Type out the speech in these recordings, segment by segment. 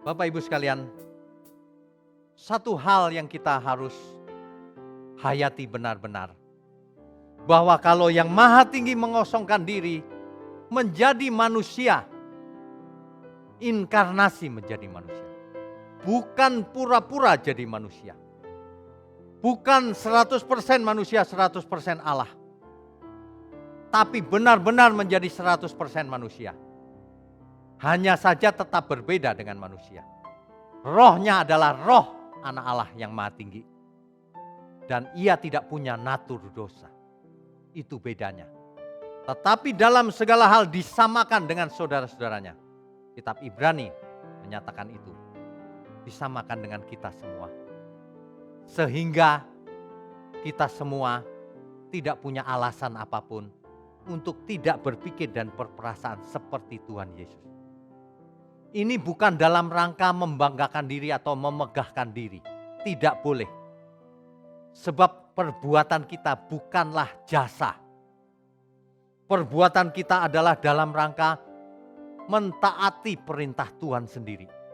Bapak Ibu sekalian, satu hal yang kita harus hayati benar-benar, bahwa kalau yang maha tinggi mengosongkan diri menjadi manusia, inkarnasi menjadi manusia, bukan pura-pura jadi manusia, bukan 100% manusia 100% Allah, tapi benar-benar menjadi 100% manusia. Hanya saja tetap berbeda dengan manusia. Rohnya adalah roh anak Allah yang maha tinggi. Dan ia tidak punya natur dosa. Itu bedanya. Tetapi dalam segala hal disamakan dengan saudara-saudaranya. Kitab Ibrani menyatakan itu. Disamakan dengan kita semua. Sehingga kita semua tidak punya alasan apapun untuk tidak berpikir dan berperasaan seperti Tuhan Yesus. Ini bukan dalam rangka membanggakan diri atau memegahkan diri. Tidak boleh. Sebab perbuatan kita bukanlah jasa. Perbuatan kita adalah dalam rangka mentaati perintah Tuhan sendiri.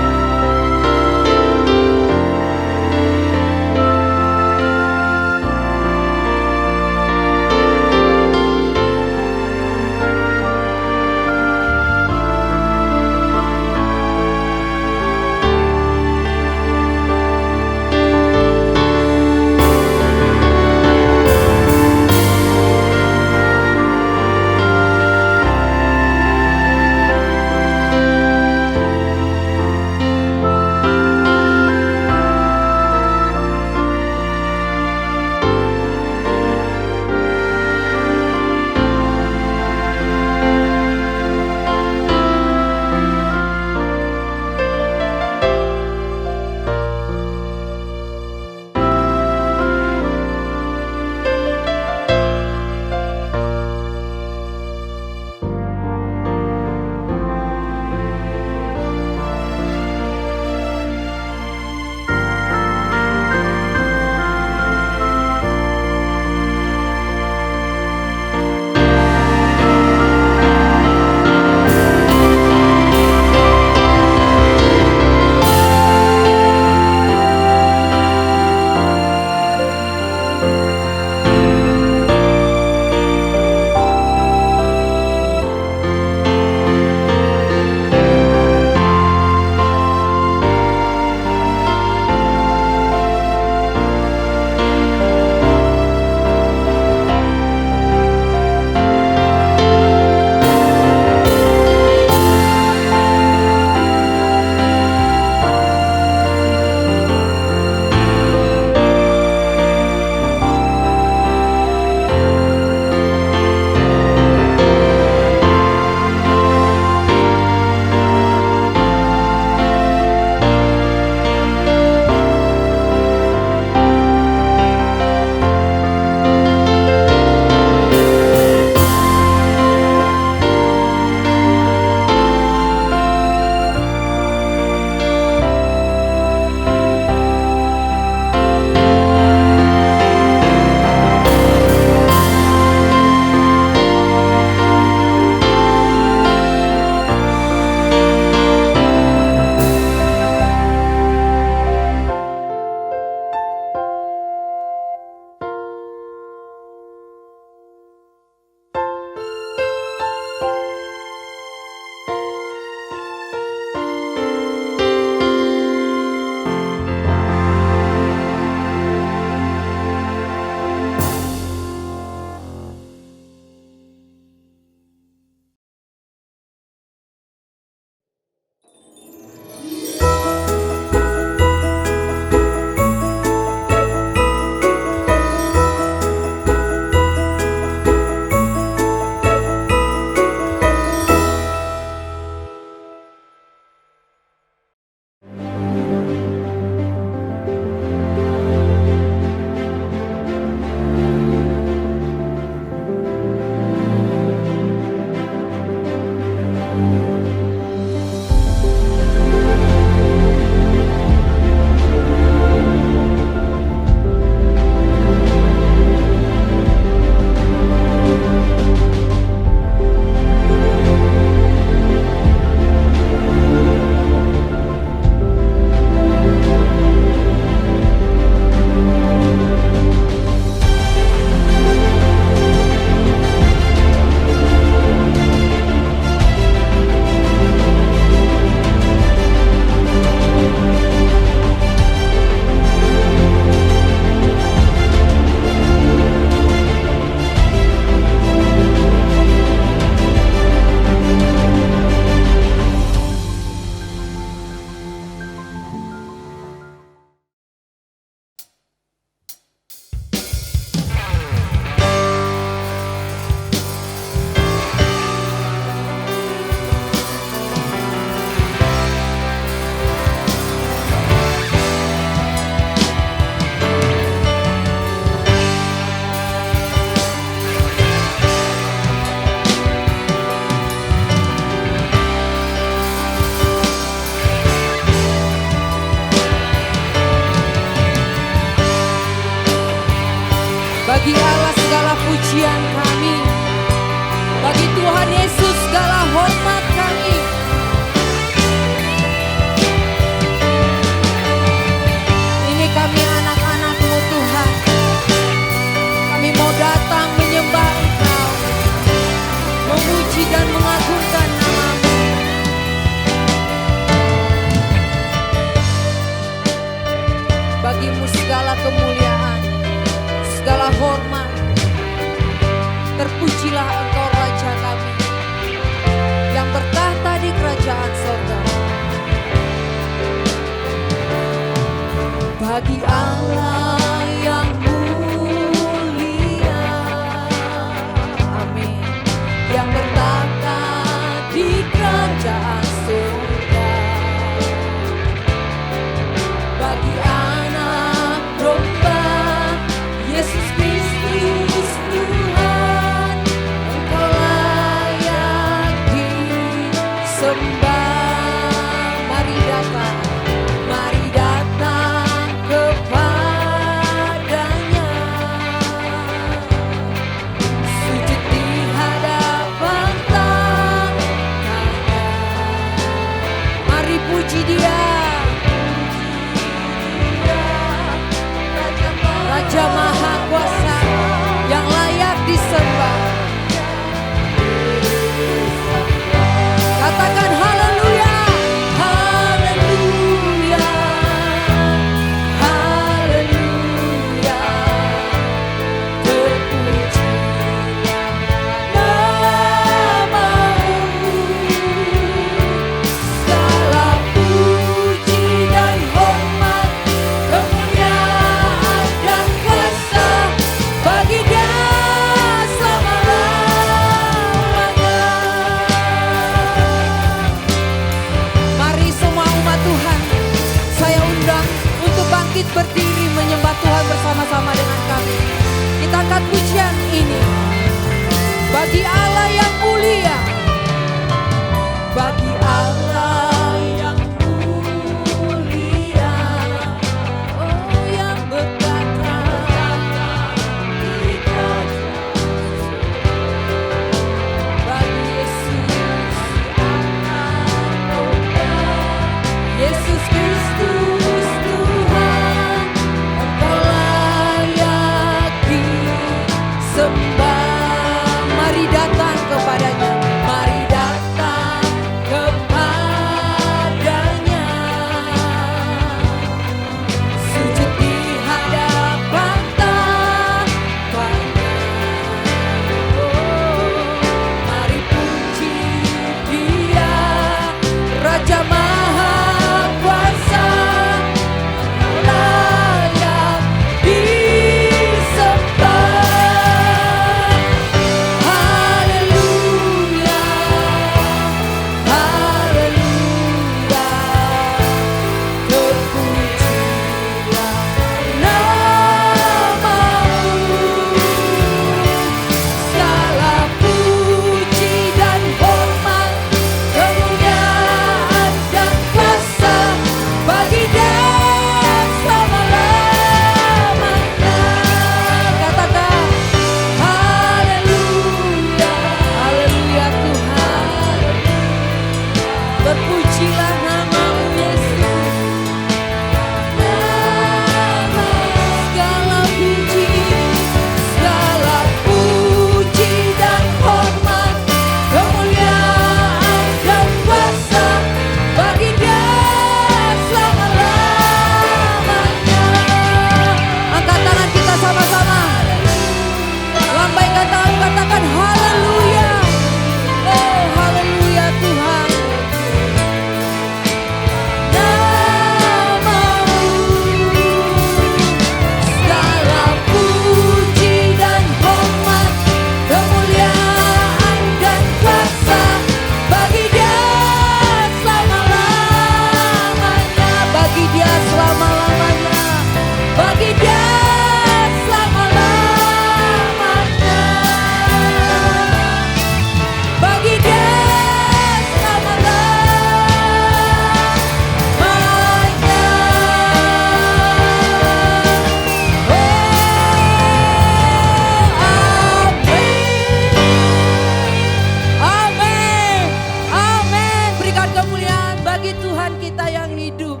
Tuhan kita yang hidup.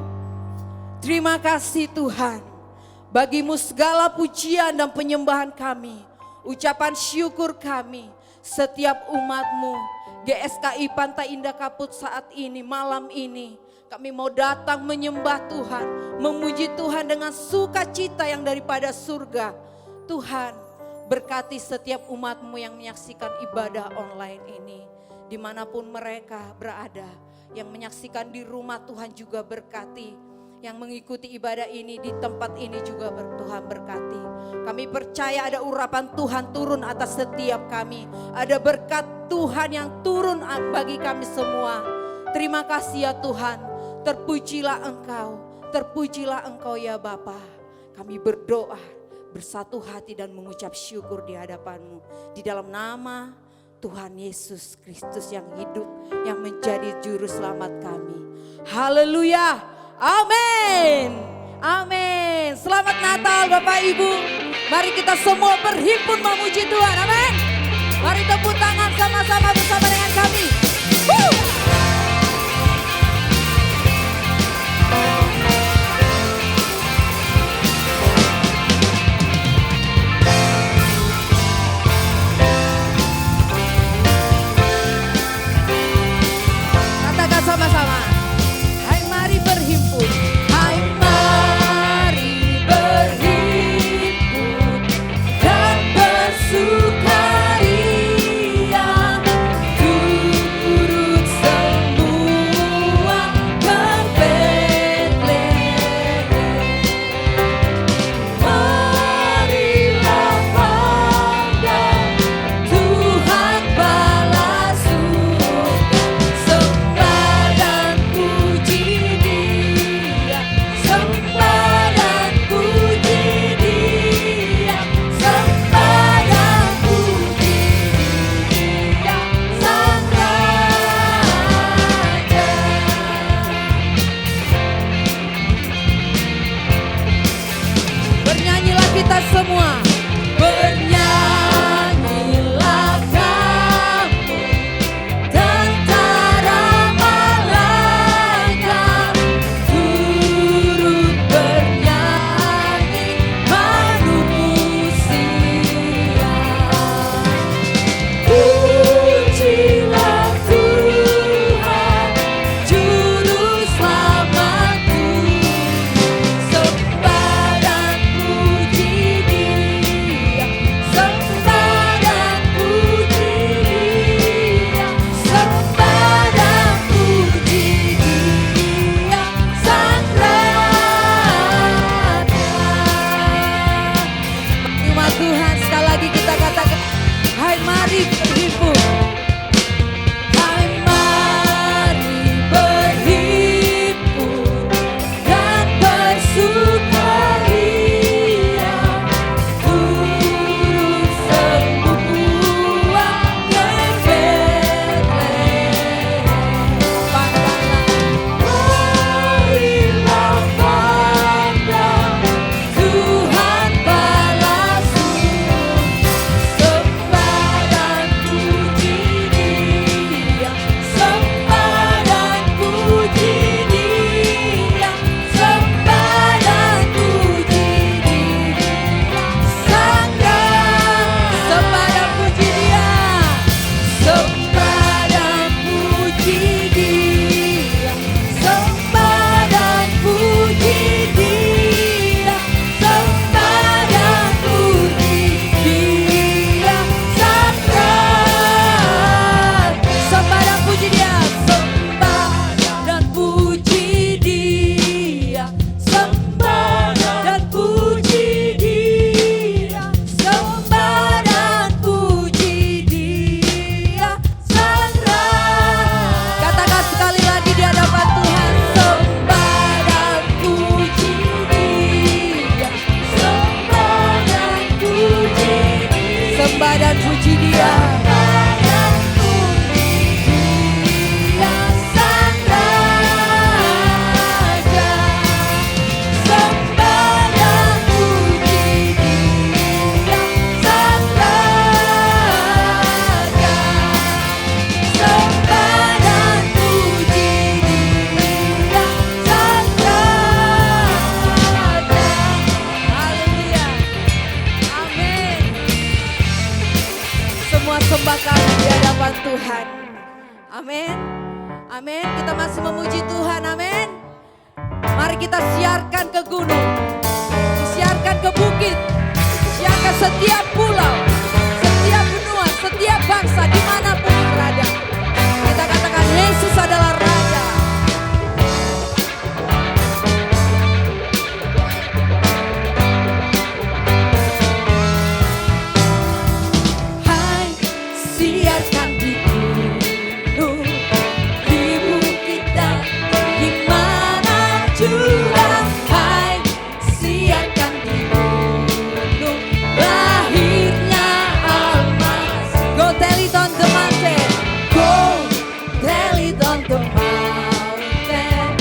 Terima kasih Tuhan. Bagimu segala pujian dan penyembahan kami. Ucapan syukur kami. Setiap umat-Mu. GSKI Pantai Indah Kapuk saat ini, malam ini. Kami mau datang menyembah Tuhan. Memuji Tuhan dengan sukacita yang daripada surga. Tuhan, berkati setiap umat-Mu yang menyaksikan ibadah online ini. Dimanapun mereka berada. Yang menyaksikan di rumah Tuhan juga berkati. Yang mengikuti ibadah ini di tempat ini juga Tuhan berkati. Kami percaya ada urapan Tuhan turun atas setiap kami. Ada berkat Tuhan yang turun bagi kami semua. Terima kasih ya Tuhan. Terpujilah Engkau ya Bapa. Kami berdoa bersatu hati dan mengucap syukur di hadapan-Mu. Di dalam nama Tuhan Yesus Kristus yang hidup, yang menjadi juru selamat kami. Haleluya, amin, amin. Selamat Natal Bapak Ibu. Mari kita semua berhimpun memuji Tuhan, amin. Mari tepuk tangan sama-sama bersama dengan kami. Katakan sama-sama. Hai mari berhimpun. Hai mari berhimpun dan bersukaria. Turut semua ke Betlehem. Marilah pandang Tuhan balas surga. Sembah dan Amin. Kita masih memuji Tuhan. Amin. Mari kita siarkan ke gunung, siarkan ke bukit, siarkan setiap pulau, setiap benua, setiap bangsa dimanapun berada. Kita katakan Yesus adalah Raja. Hai, siarkan di gunung, di bukit dan di mana juga. Hai, siarkan di gunung, lahirnya almas. Go tell it on the mountain, go tell it on the mountain,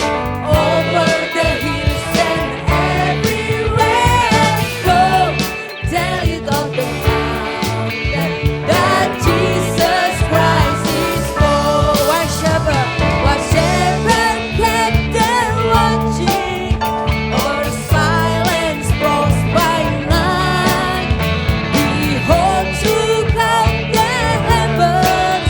over the hills and everywhere. Go tell it on the mountain that Jesus Christ is Lord. Why shepherd kept them watching, or silence falls by night. Behold, took out the heavens,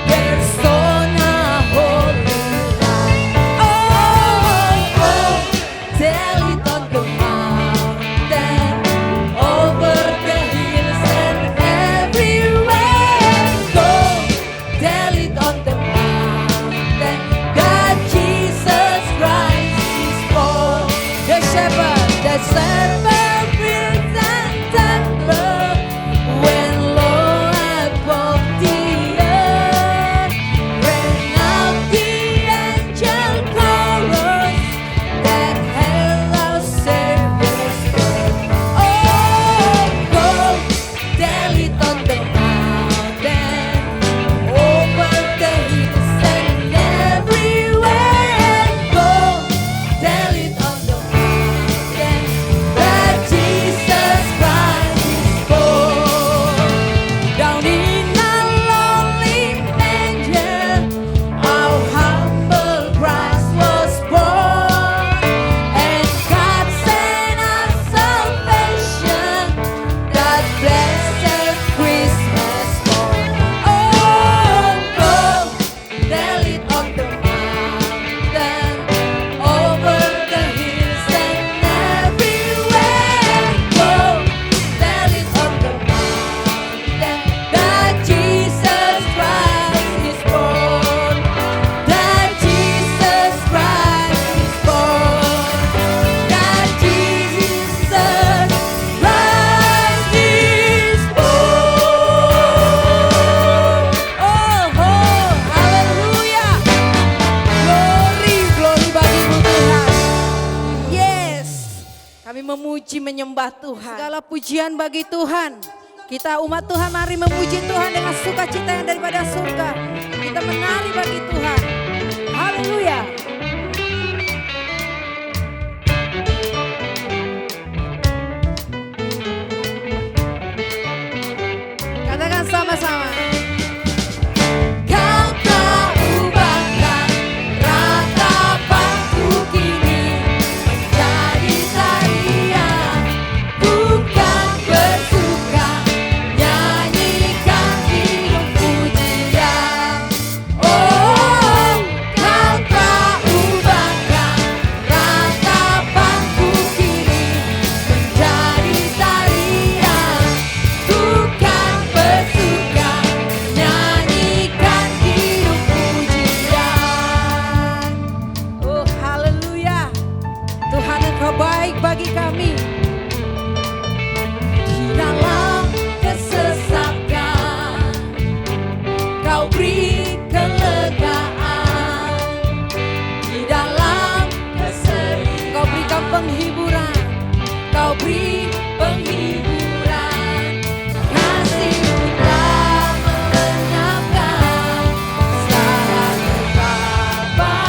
there's on a holy light. Oh, tell it on the mountain, over the hills and everywhere. Go, tell it on the mountain that Jesus Christ is born. The shepherd, the servant builds and temple, when low above the earth, rang out the angel chorus that hailed our Savior's birth. Oh, go tell it on the mountain, over the hills and everywhere. Go tell it on the mountain that Jesus Christ is born. Down in a lonely manger, our humble Christ was born, and God sent us salvation, that blessed Christmas morn. Oh, go tell it on the mountain, over the hills and everywhere. Go tell it on the mountain that Jesus Christ is born, that Jesus Christ is born, that Jesus Christ is born. Oh, haleluya. Glory bagimu Tuhan. Yes, kami memuji menyembah Tuhan. Segala pujian bagi Tuhan. Kita umat Tuhan mari memuji Tuhan dengan sukacita yang daripada surga. Kita menari bagi Tuhan. Haleluya. Katakan sama-sama. Kau telah ubahkan ratapanku kini menjadi tarian, bukan bersuka, nyanyikan hidup pujian. Oh, kau telah ubahkan ratapanku kini menjadi tarian, bukan bersuka, nyanyikan hidup pujian. Oh, haleluya. Tuhan Engkau baik bagi kami. Di dalam kesesakan, Kau beri kelegaan. Di dalam kesedihan, Kau berikan penghiburan. Kau beri penghiburan. Kasih-Mu telah melenyapkan segala kebaban.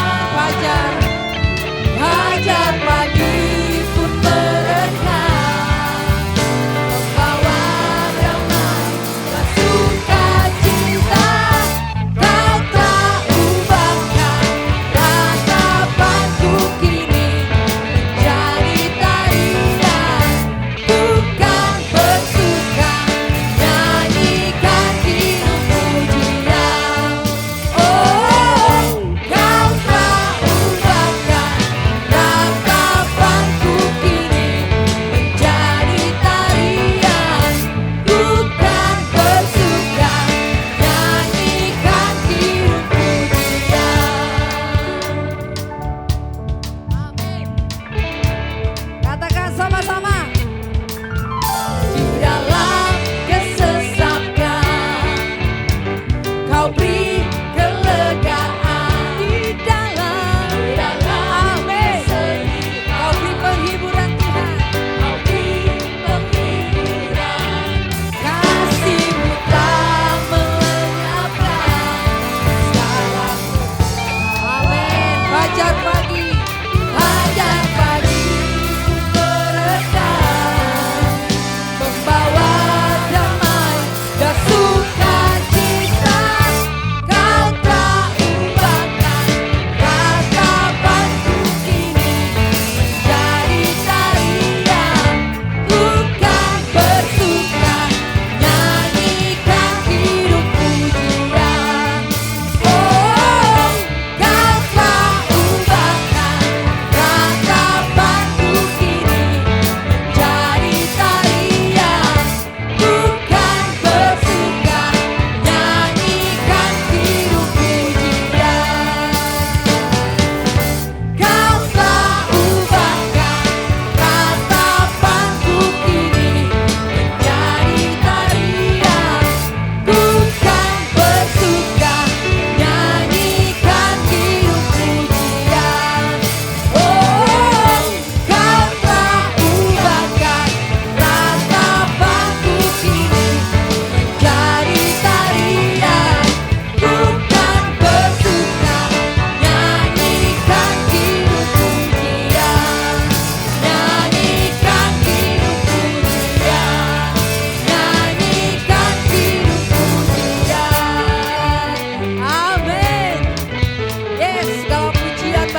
Fajar pagi pun merekam, membawa damai dan sukacita. Kau telah ubahkan ratapanku kini menjadi tarian,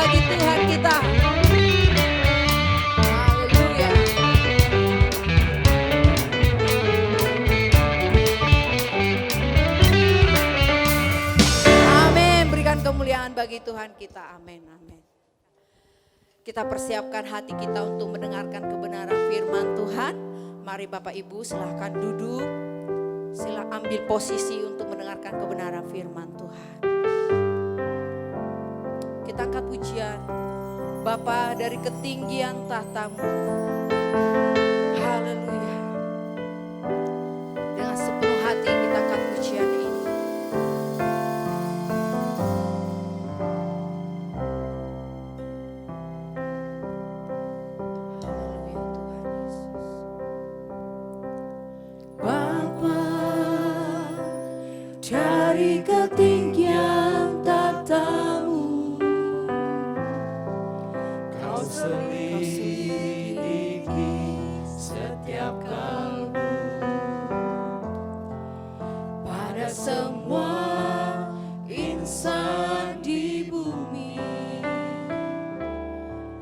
bagi Tuhan kita. Haleluya. Amin. Berikan kemuliaan bagi Tuhan kita. Amin. Amin. Kita persiapkan hati kita untuk mendengarkan kebenaran firman Tuhan. Mari Bapak Ibu silahkan duduk. Sila ambil posisi untuk mendengarkan kebenaran firman Tuhan. Kita angkat pujian. Bapa dari ketinggian tahtamu. Haleluya. Dengan sepenuh hati kita angkat pujian ini. Haleluya Tuhan Yesus. Bapa dari ketinggian tahtamu, Kau selidiki setiap kalbu. Pada semua insan di bumi,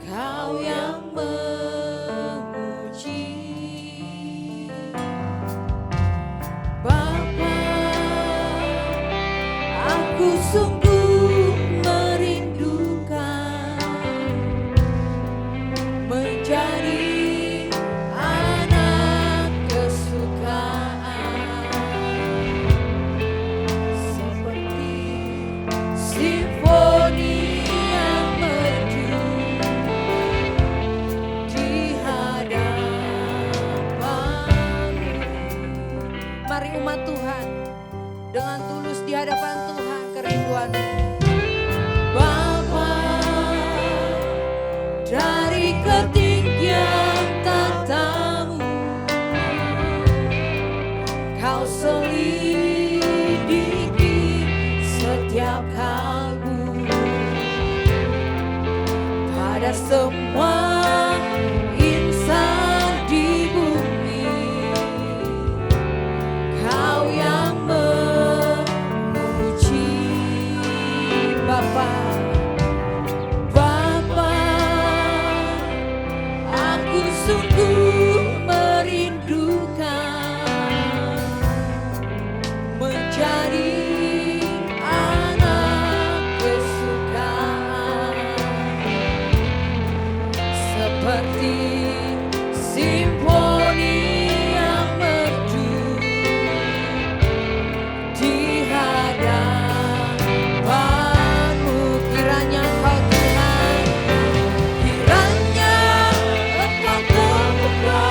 Kau yang memuji. Bapa, aku sungguh merindukan menjadi anak kesukaan, seperti simfoni yang merdu di hadapan-Mu. Mari umat Tuhan dengan tulus di hadapan Tuhan kerinduan-Mu. Bapa dari ketinggian tahtamu, Kau selidiki setiap kalbu. Pada semua insan di bumi, Kau yang memuji. Bapa, Bapa, aku sungguh merindukan menjadi anak kesukaan, seperti simfoni yang merdu di hadapan-Mu. Kiranya Engkau Tuhan, kiranya Engkau terbuka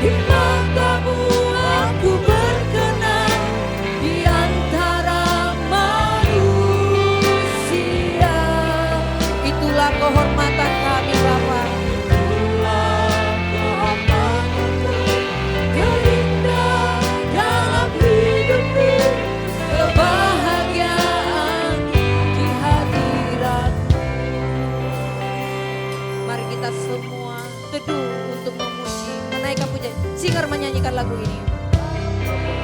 di mata-Mu, aku berkenan di antara manusia. Itulah kehormatan kami Bapa. Terindah dalam hidupku, kebahagiaan di hadirat-Mu. Mari kita semua teduh untuk memuji, menaikkan pujian. Singer menyanyikan lagu ini.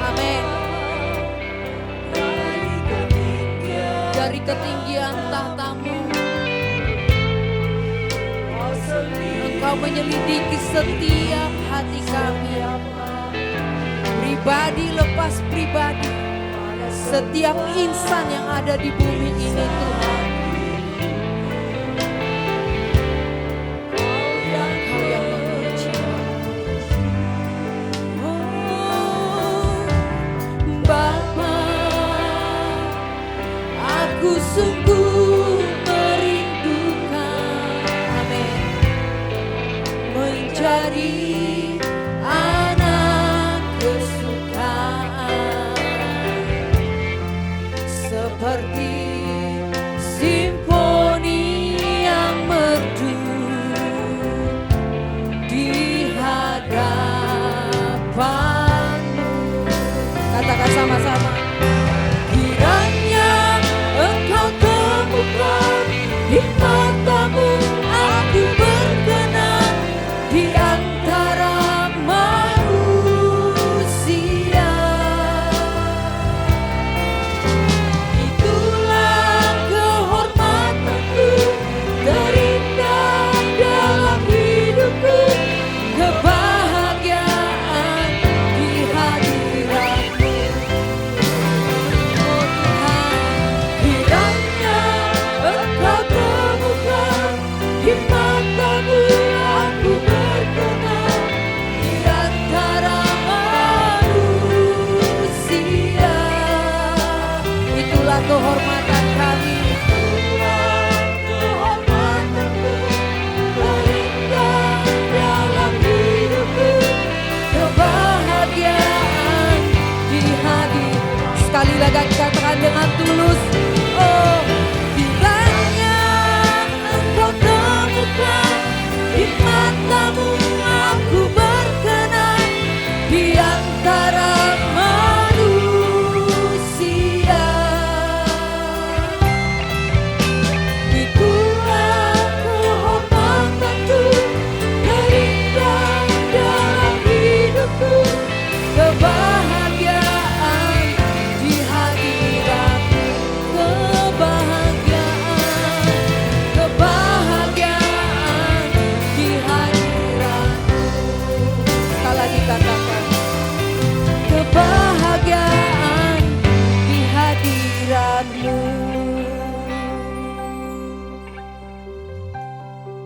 Amin. Dari ketinggian tahtamu, Engkau menyelidiki setiap hati kami. Pribadi lepas pribadi, setiap insan yang ada di bumi ini Tuhan. Kau yang memuji. Oh, Bapa, aku sungguh merindukan, amin, menjadi anak kesukaan, seperti simfoni yang merdu di hadapan-Mu. Katakan sama-sama. Kiranya Engkau temukan di mata-Mu, aku berkenan di antara manusia. Itulah kehormatanku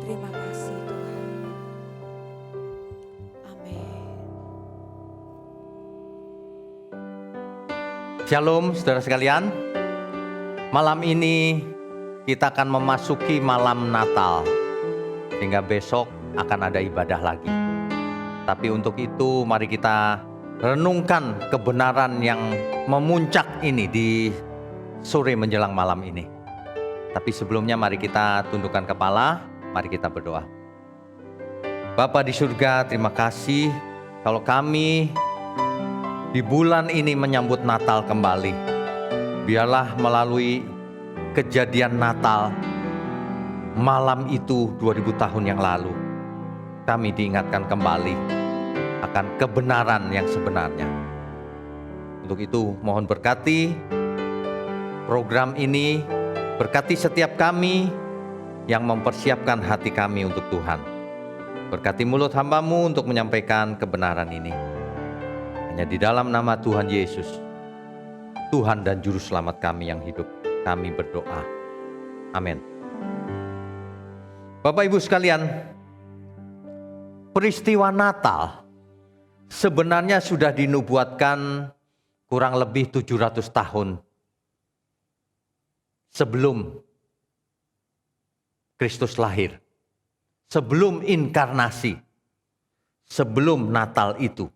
Terima kasih Tuhan. Amin. Shalom saudara sekalian. Malam ini kita akan memasuki malam Natal. Sehingga besok akan ada ibadah lagi. Tapi untuk itu mari kita renungkan kebenaran yang memuncak ini di sore menjelang malam ini. Tapi sebelumnya mari kita tundukkan kepala, mari kita berdoa. Bapa di surga, terima kasih kalau kami di bulan ini menyambut Natal kembali. Biarlah melalui kejadian Natal malam itu 2000 tahun yang lalu, kami diingatkan kembali akan kebenaran yang sebenarnya. Untuk itu mohon berkati program ini, berkati setiap kami yang mempersiapkan hati kami untuk Tuhan. Berkati mulut hamba-Mu untuk menyampaikan kebenaran ini. Hanya di dalam nama Tuhan Yesus, Tuhan dan Juru Selamat kami yang hidup, kami berdoa. Amin. Bapak Ibu sekalian, peristiwa Natal sebenarnya sudah dinubuatkan kurang lebih 700 tahun sebelum Kristus lahir, sebelum inkarnasi, sebelum Natal itu,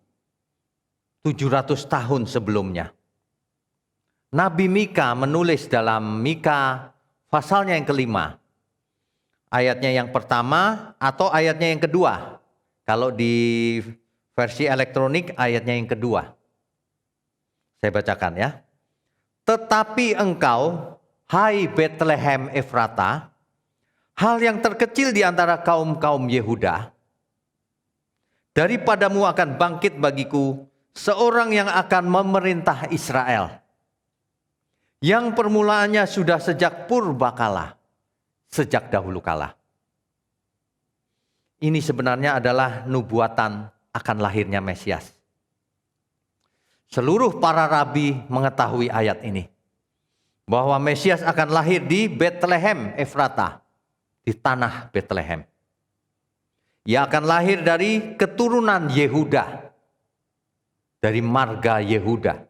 700 tahun sebelumnya. Nabi Mika menulis dalam Mika pasalnya yang kelima, ayatnya yang pertama atau ayatnya yang kedua. Kalau di versi elektronik ayatnya yang kedua. Saya bacakan ya. Tetapi engkau, hai Bethlehem Efrata, hal yang terkecil di antara kaum-kaum Yehuda, daripadamu akan bangkit bagiku seorang yang akan memerintah Israel, yang permulaannya sudah sejak purbakala, sejak dahulu kala. Ini sebenarnya adalah nubuatan akan lahirnya Mesias. Seluruh para rabi mengetahui ayat ini, bahwa Mesias akan lahir di Bethlehem Efrata, di tanah Bethlehem. Ia akan lahir dari keturunan Yehuda, dari marga Yehuda.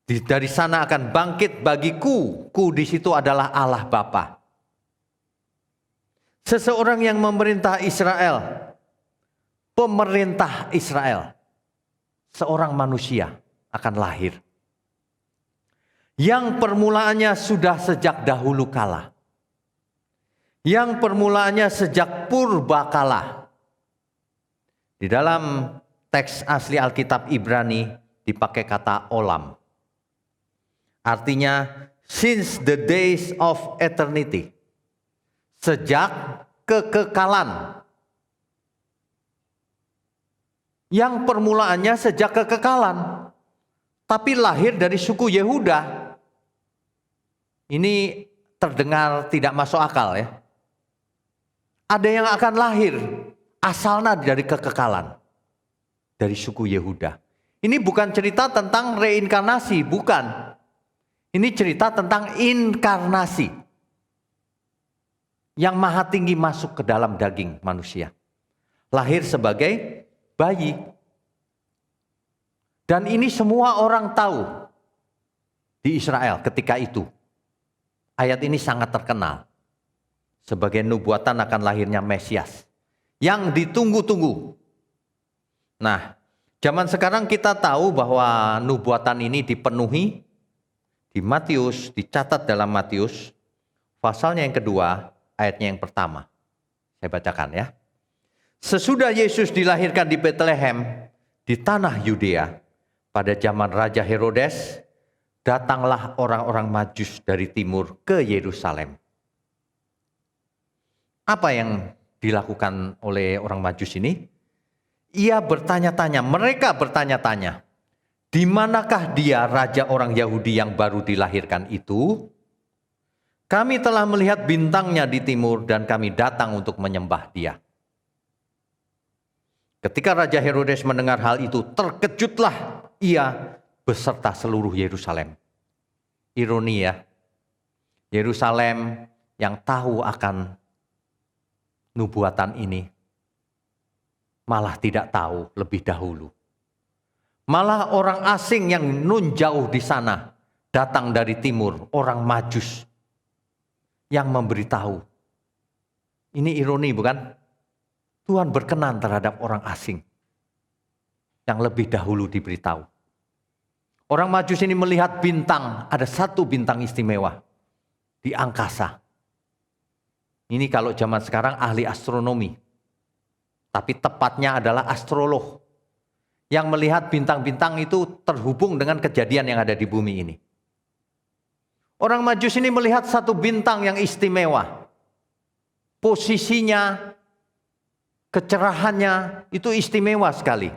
Dari sana akan bangkit bagiku, ku di situ adalah Allah Bapa. Seseorang yang memerintah Israel, pemerintah Israel, seorang manusia akan lahir. Yang permulaannya sudah sejak dahulu kala. Yang permulaannya sejak purbakala. Di dalam teks asli Alkitab Ibrani dipakai kata olam. Artinya since the days of eternity. Sejak kekekalan. Yang permulaannya sejak kekekalan. Tapi lahir dari suku Yehuda. Ini terdengar tidak masuk akal ya. Ada yang akan lahir asalnya dari kekekalan. Dari suku Yehuda. Ini bukan cerita tentang reinkarnasi, bukan. Ini cerita tentang inkarnasi. Yang maha tinggi masuk ke dalam daging manusia. Lahir sebagai bayi. Dan ini semua orang tahu di Israel ketika itu. Ayat ini sangat terkenal sebagai nubuatan akan lahirnya Mesias yang ditunggu-tunggu. Nah, zaman sekarang kita tahu bahwa nubuatan ini dipenuhi di Matius, dicatat dalam Matius pasalnya yang kedua, ayatnya yang pertama. Saya bacakan ya. Sesudah Yesus dilahirkan di Bethlehem di tanah Yudea pada zaman Raja Herodes, datanglah orang-orang Majus dari timur ke Yerusalem. Apa yang dilakukan oleh orang Majus ini? Ia bertanya-tanya, mereka bertanya-tanya, di manakah dia raja orang Yahudi yang baru dilahirkan itu? Kami telah melihat bintangnya di timur dan kami datang untuk menyembah dia. Ketika Raja Herodes mendengar hal itu, terkejutlah ia beserta seluruh Yerusalem. Ironi ya, Yerusalem yang tahu akan nubuatan ini malah tidak tahu lebih dahulu. Malah orang asing yang nun jauh di sana datang dari timur, orang Majus yang memberitahu. Ini ironi bukan? Tuhan berkenan terhadap orang asing yang lebih dahulu diberitahu. Orang Majus ini melihat bintang, ada satu bintang istimewa di angkasa. Ini kalau zaman sekarang ahli astronomi. Tapi tepatnya adalah astrolog. Yang melihat bintang-bintang itu terhubung dengan kejadian yang ada di bumi ini. Orang Majus ini melihat satu bintang yang istimewa. Posisinya, kecerahannya itu istimewa sekali.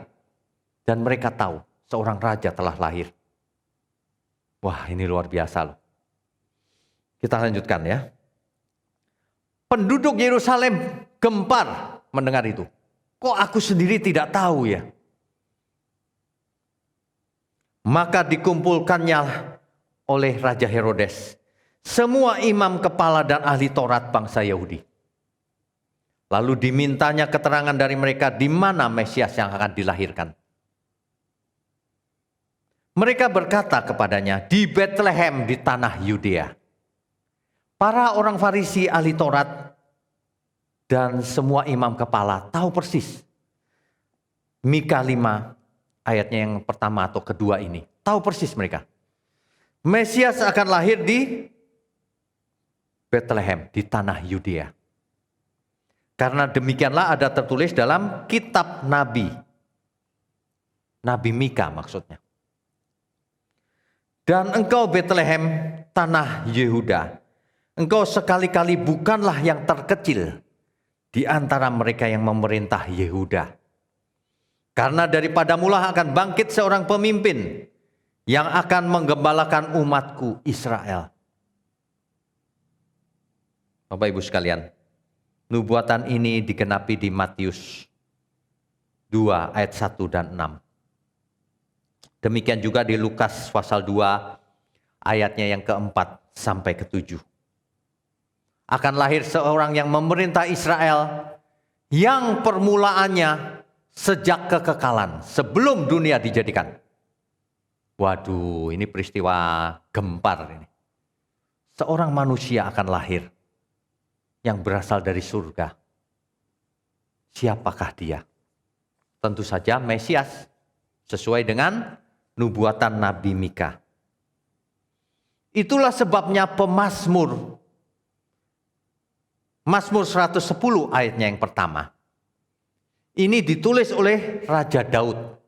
Dan mereka tahu seorang raja telah lahir. Wah, ini luar biasa loh. Kita lanjutkan ya. Penduduk Yerusalem gempar mendengar itu. Kok aku sendiri tidak tahu ya? Maka dikumpulkannya oleh Raja Herodes semua imam kepala dan ahli Taurat bangsa Yahudi. Lalu dimintanya keterangan dari mereka di mana Mesias yang akan dilahirkan. Mereka berkata kepadanya, di Bethlehem di tanah Yudea. Para orang Farisi, ahli Taurat, dan semua imam kepala tahu persis. Mika 5 ayatnya yang pertama atau kedua ini. Tahu persis mereka. Mesias akan lahir di Bethlehem, di tanah Yudea. Karena demikianlah ada tertulis dalam kitab Nabi. Nabi Mika maksudnya. Dan engkau Bethlehem, tanah Yehuda. Engkau sekali-kali bukanlah yang terkecil di antara mereka yang memerintah Yehuda. Karena daripadamulah akan bangkit seorang pemimpin yang akan menggembalakan umatku Israel. Bapak Ibu sekalian, nubuatan ini digenapi di Matius 2 ayat 1 dan 6. Demikian juga di Lukas pasal 2 ayatnya yang keempat sampai ke-7. Akan lahir seorang yang memerintah Israel yang permulaannya sejak kekekalan sebelum dunia dijadikan. Waduh, ini peristiwa gempar ini. Seorang manusia akan lahir yang berasal dari surga. Siapakah dia? Tentu saja Mesias sesuai dengan nubuatan Nabi Mika. Itulah sebabnya pemazmur Mazmur 110 ayatnya yang pertama. Ini ditulis oleh Raja Daud.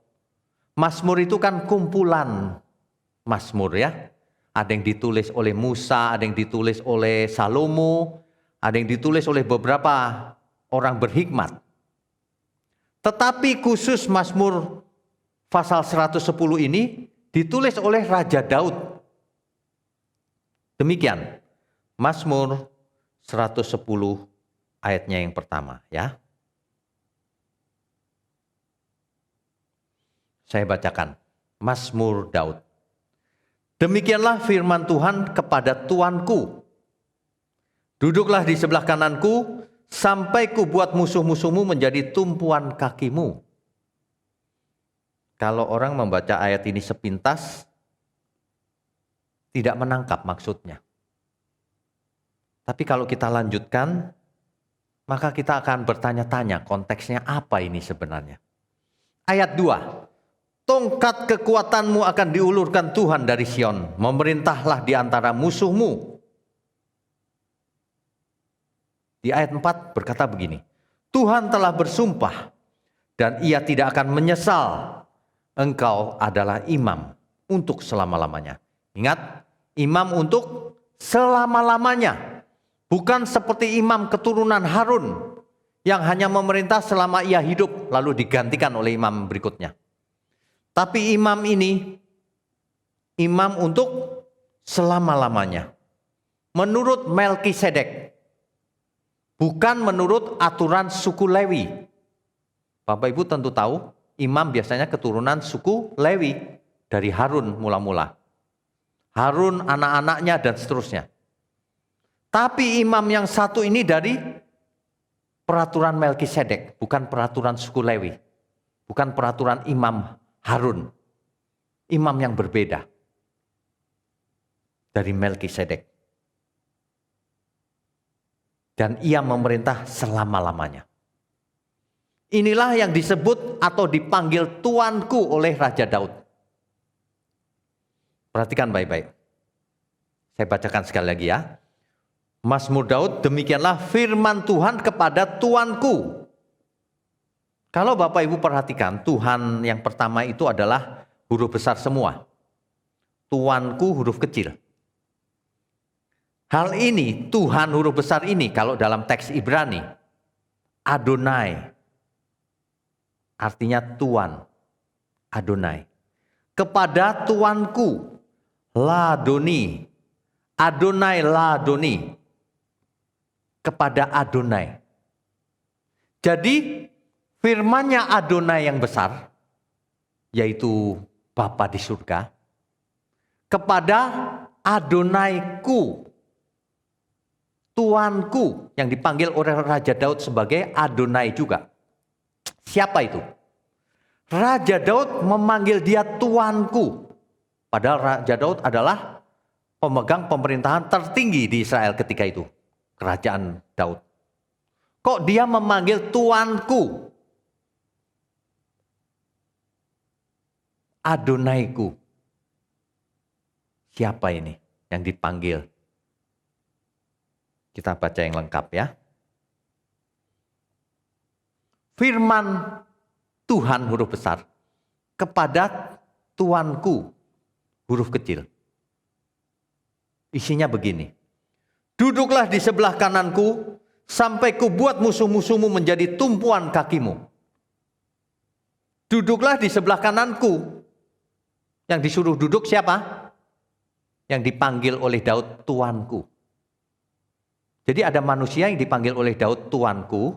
Mazmur itu kan kumpulan mazmur ya. Ada yang ditulis oleh Musa, ada yang ditulis oleh Salomo, ada yang ditulis oleh beberapa orang berhikmat. Tetapi khusus Mazmur pasal 110 ini ditulis oleh Raja Daud. Demikian Mazmur 110 ayatnya yang pertama ya. Saya bacakan. Mazmur Daud. Demikianlah firman Tuhan kepada Tuanku. Duduklah di sebelah kananku sampai ku buat musuh-musuhmu menjadi tumpuan kakimu. Kalau orang membaca ayat ini sepintas tidak menangkap maksudnya. Tapi kalau kita lanjutkan, maka kita akan bertanya-tanya konteksnya apa ini sebenarnya. Ayat 2, tongkat kekuatanmu akan diulurkan Tuhan dari Sion, memerintahlah di antara musuhmu. Di ayat 4 berkata begini, Tuhan telah bersumpah dan ia tidak akan menyesal, engkau adalah imam untuk selama-lamanya. Ingat, imam untuk selama-lamanya. Bukan seperti imam keturunan Harun yang hanya memerintah selama ia hidup lalu digantikan oleh imam berikutnya. Tapi imam ini imam untuk selama-lamanya. Menurut Melkisedek, bukan menurut aturan suku Lewi. Bapak Ibu tentu tahu imam biasanya keturunan suku Lewi dari Harun mula-mula. Harun, anak-anaknya dan seterusnya. Tapi imam yang satu ini dari peraturan Melkisedek, bukan peraturan suku Lewi. Bukan peraturan Imam Harun. Imam yang berbeda dari Melkisedek. Dan ia memerintah selama-lamanya. Inilah yang disebut atau dipanggil Tuanku oleh Raja Daud. Perhatikan baik-baik. Saya bacakan sekali lagi ya. Mazmur Daud, demikianlah firman Tuhan kepada Tuanku. Kalau Bapak Ibu perhatikan, Tuhan yang pertama itu adalah huruf besar semua. Tuanku huruf kecil. Hal ini, Tuhan huruf besar ini, kalau dalam teks Ibrani, Adonai, artinya Tuan, Adonai. Kepada Tuanku, Ladoni, Adonai Ladoni, kepada Adonai. Jadi, firman-Nya Adonai yang besar, yaitu Bapa di surga, kepada Adonaiku, Tuanku, yang dipanggil oleh Raja Daud sebagai Adonai juga. Siapa itu? Raja Daud memanggil dia Tuanku. Padahal Raja Daud adalah pemegang pemerintahan tertinggi di Israel ketika itu. Kerajaan Daud. Kok dia memanggil Tuanku? Adonaiku. Siapa ini yang dipanggil? Kita baca yang lengkap ya. Firman Tuhan huruf besar kepada Tuanku huruf kecil. Isinya begini. Duduklah di sebelah kananku sampai kubuat musuh-musuhmu menjadi tumpuan kakimu. Duduklah di sebelah kananku. Yang disuruh duduk siapa? Yang dipanggil oleh Daud Tuanku. Jadi ada manusia yang dipanggil oleh Daud Tuanku,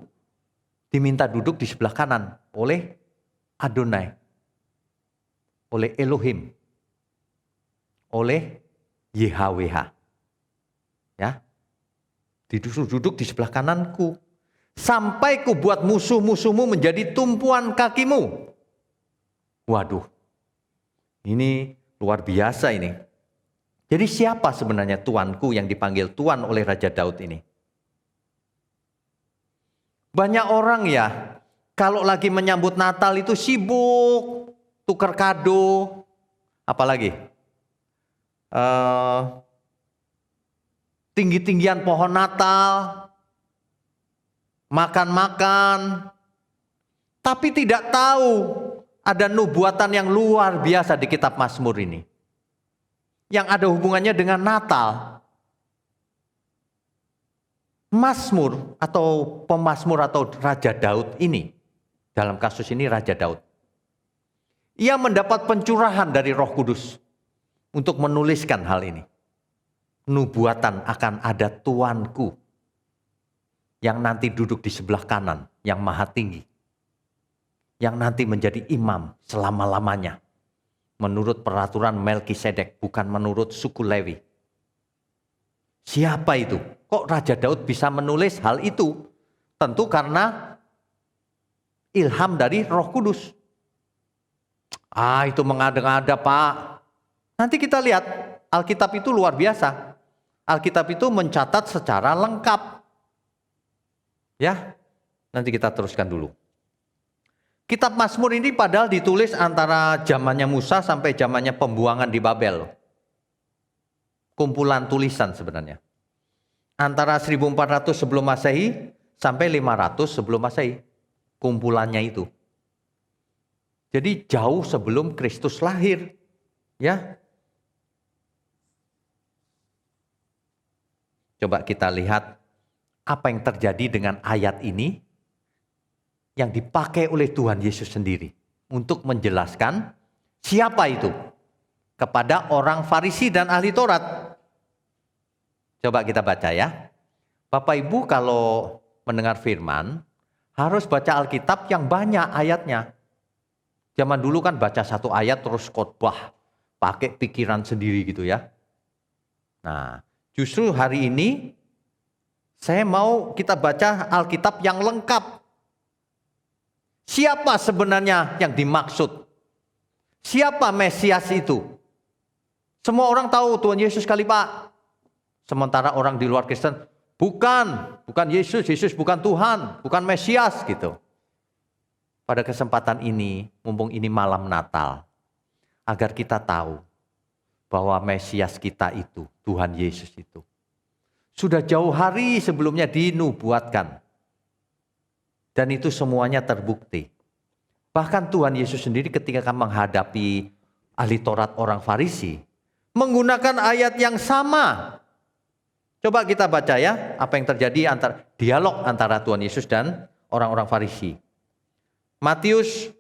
diminta duduk di sebelah kanan oleh Adonai, oleh Elohim, oleh YHWH. Ya, disuruh duduk di sebelah kananku, sampai ku buat musuh-musuhmu menjadi tumpuan kakimu. Waduh, ini luar biasa ini. Jadi siapa sebenarnya Tuanku yang dipanggil Tuan oleh Raja Daud ini? Banyak orang ya, kalau lagi menyambut Natal itu sibuk, tukar kado, apalagi tinggi-tinggian pohon Natal, makan-makan, tapi tidak tahu ada nubuatan yang luar biasa di kitab Mazmur ini. Yang ada hubungannya dengan Natal. Mazmur atau pemazmur atau Raja Daud ini, dalam kasus ini Raja Daud, ia mendapat pencurahan dari Roh Kudus untuk menuliskan hal ini. Nubuatan akan ada Tuanku yang nanti duduk di sebelah kanan, yang maha tinggi, yang nanti menjadi imam selama-lamanya. Menurut peraturan Melkisedek, bukan menurut suku Lewi. Siapa itu? Kok Raja Daud bisa menulis hal itu? Tentu karena ilham dari Roh Kudus. Itu mengada-ngada Pak. Nanti kita lihat, Alkitab itu luar biasa. Alkitab itu mencatat secara lengkap. Ya, nanti kita teruskan dulu. Kitab Mazmur ini padahal ditulis antara zamannya Musa sampai zamannya pembuangan di Babel. Kumpulan tulisan sebenarnya. Antara 1400 sebelum Masehi sampai 500 sebelum Masehi. Kumpulannya itu. Jadi jauh sebelum Kristus lahir. Ya. Coba kita lihat apa yang terjadi dengan ayat ini yang dipakai oleh Tuhan Yesus sendiri untuk menjelaskan siapa itu kepada orang Farisi dan ahli Taurat. Coba kita baca ya. Bapak Ibu kalau mendengar firman harus baca Alkitab yang banyak ayatnya. Zaman dulu kan baca satu ayat terus khotbah, pakai pikiran sendiri gitu ya. Nah, justru hari ini Saya mau kita baca Alkitab yang lengkap. Siapa sebenarnya yang dimaksud? Siapa Mesias itu? Semua orang tahu Tuhan Yesus kali Pak. Sementara orang di luar Kristen, bukan Yesus, Yesus bukan Tuhan, bukan Mesias gitu. Pada kesempatan ini, mumpung ini malam Natal, agar kita tahu bahwa Mesias kita itu, Tuhan Yesus itu, sudah jauh hari sebelumnya dinubuatkan. Dan itu semuanya terbukti. Bahkan Tuhan Yesus sendiri ketika menghadapi ahli Taurat orang Farisi, menggunakan ayat yang sama. Coba kita baca ya, apa yang terjadi dialog antara Tuhan Yesus dan orang-orang Farisi. Matius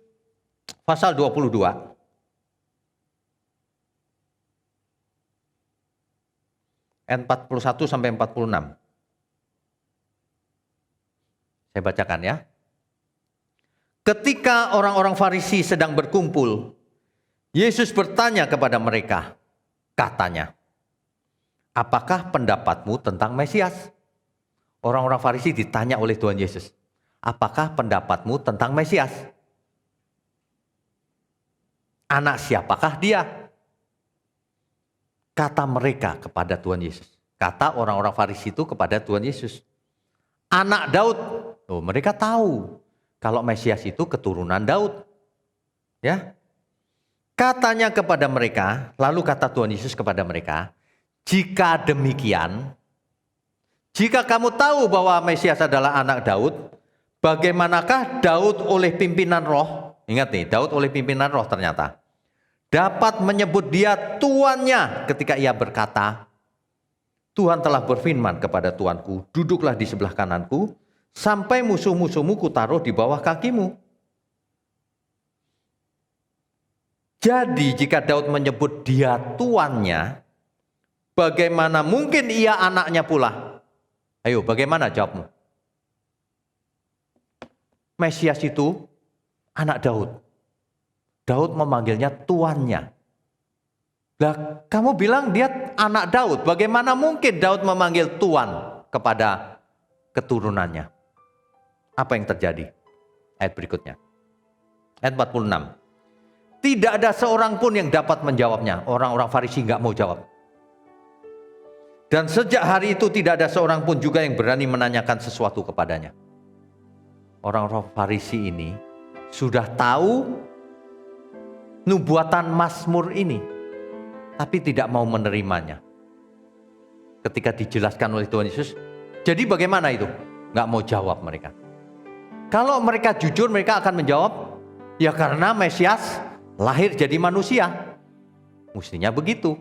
pasal 22. Ayat 41 sampai 46. Saya bacakan ya. Ketika orang-orang Farisi sedang berkumpul, Yesus bertanya kepada mereka, katanya, apakah pendapatmu tentang Mesias? Orang-orang Farisi ditanya oleh Tuhan Yesus, apakah pendapatmu tentang Mesias? Anak siapakah dia? Kata mereka kepada Tuhan Yesus. Kata orang-orang Farisi itu kepada Tuhan Yesus, anak Daud. Oh, mereka tahu kalau Mesias itu keturunan Daud. Ya. Katanya kepada mereka, lalu kata Tuhan Yesus kepada mereka, jika demikian, jika kamu tahu bahwa Mesias adalah anak Daud, bagaimanakah Daud oleh pimpinan roh, ingat nih, Daud oleh pimpinan roh ternyata, dapat menyebut dia tuannya ketika ia berkata, Tuhan telah berfirman kepada Tuanku, duduklah di sebelah kananku, sampai musuh-musuhmu kutaruh di bawah kakimu. Jadi jika Daud menyebut dia tuannya, bagaimana mungkin ia anaknya pula? Ayo, bagaimana jawabmu? Mesias itu anak Daud. Daud memanggilnya tuannya. Lah, kamu bilang dia anak Daud. Bagaimana mungkin Daud memanggil tuan kepada keturunannya? Apa yang terjadi? Ayat berikutnya. Ayat 46. Tidak ada seorang pun yang dapat menjawabnya. Orang-orang Farisi nggak mau jawab. Dan sejak hari itu tidak ada seorang pun juga yang berani menanyakan sesuatu kepadanya. Orang-orang Farisi ini sudah tahu nubuatan Mazmur ini, tapi tidak mau menerimanya. Ketika dijelaskan oleh Tuhan Yesus, jadi bagaimana itu? Nggak mau jawab mereka. Kalau mereka jujur, mereka akan menjawab, ya karena Mesias lahir jadi manusia. Mestinya begitu.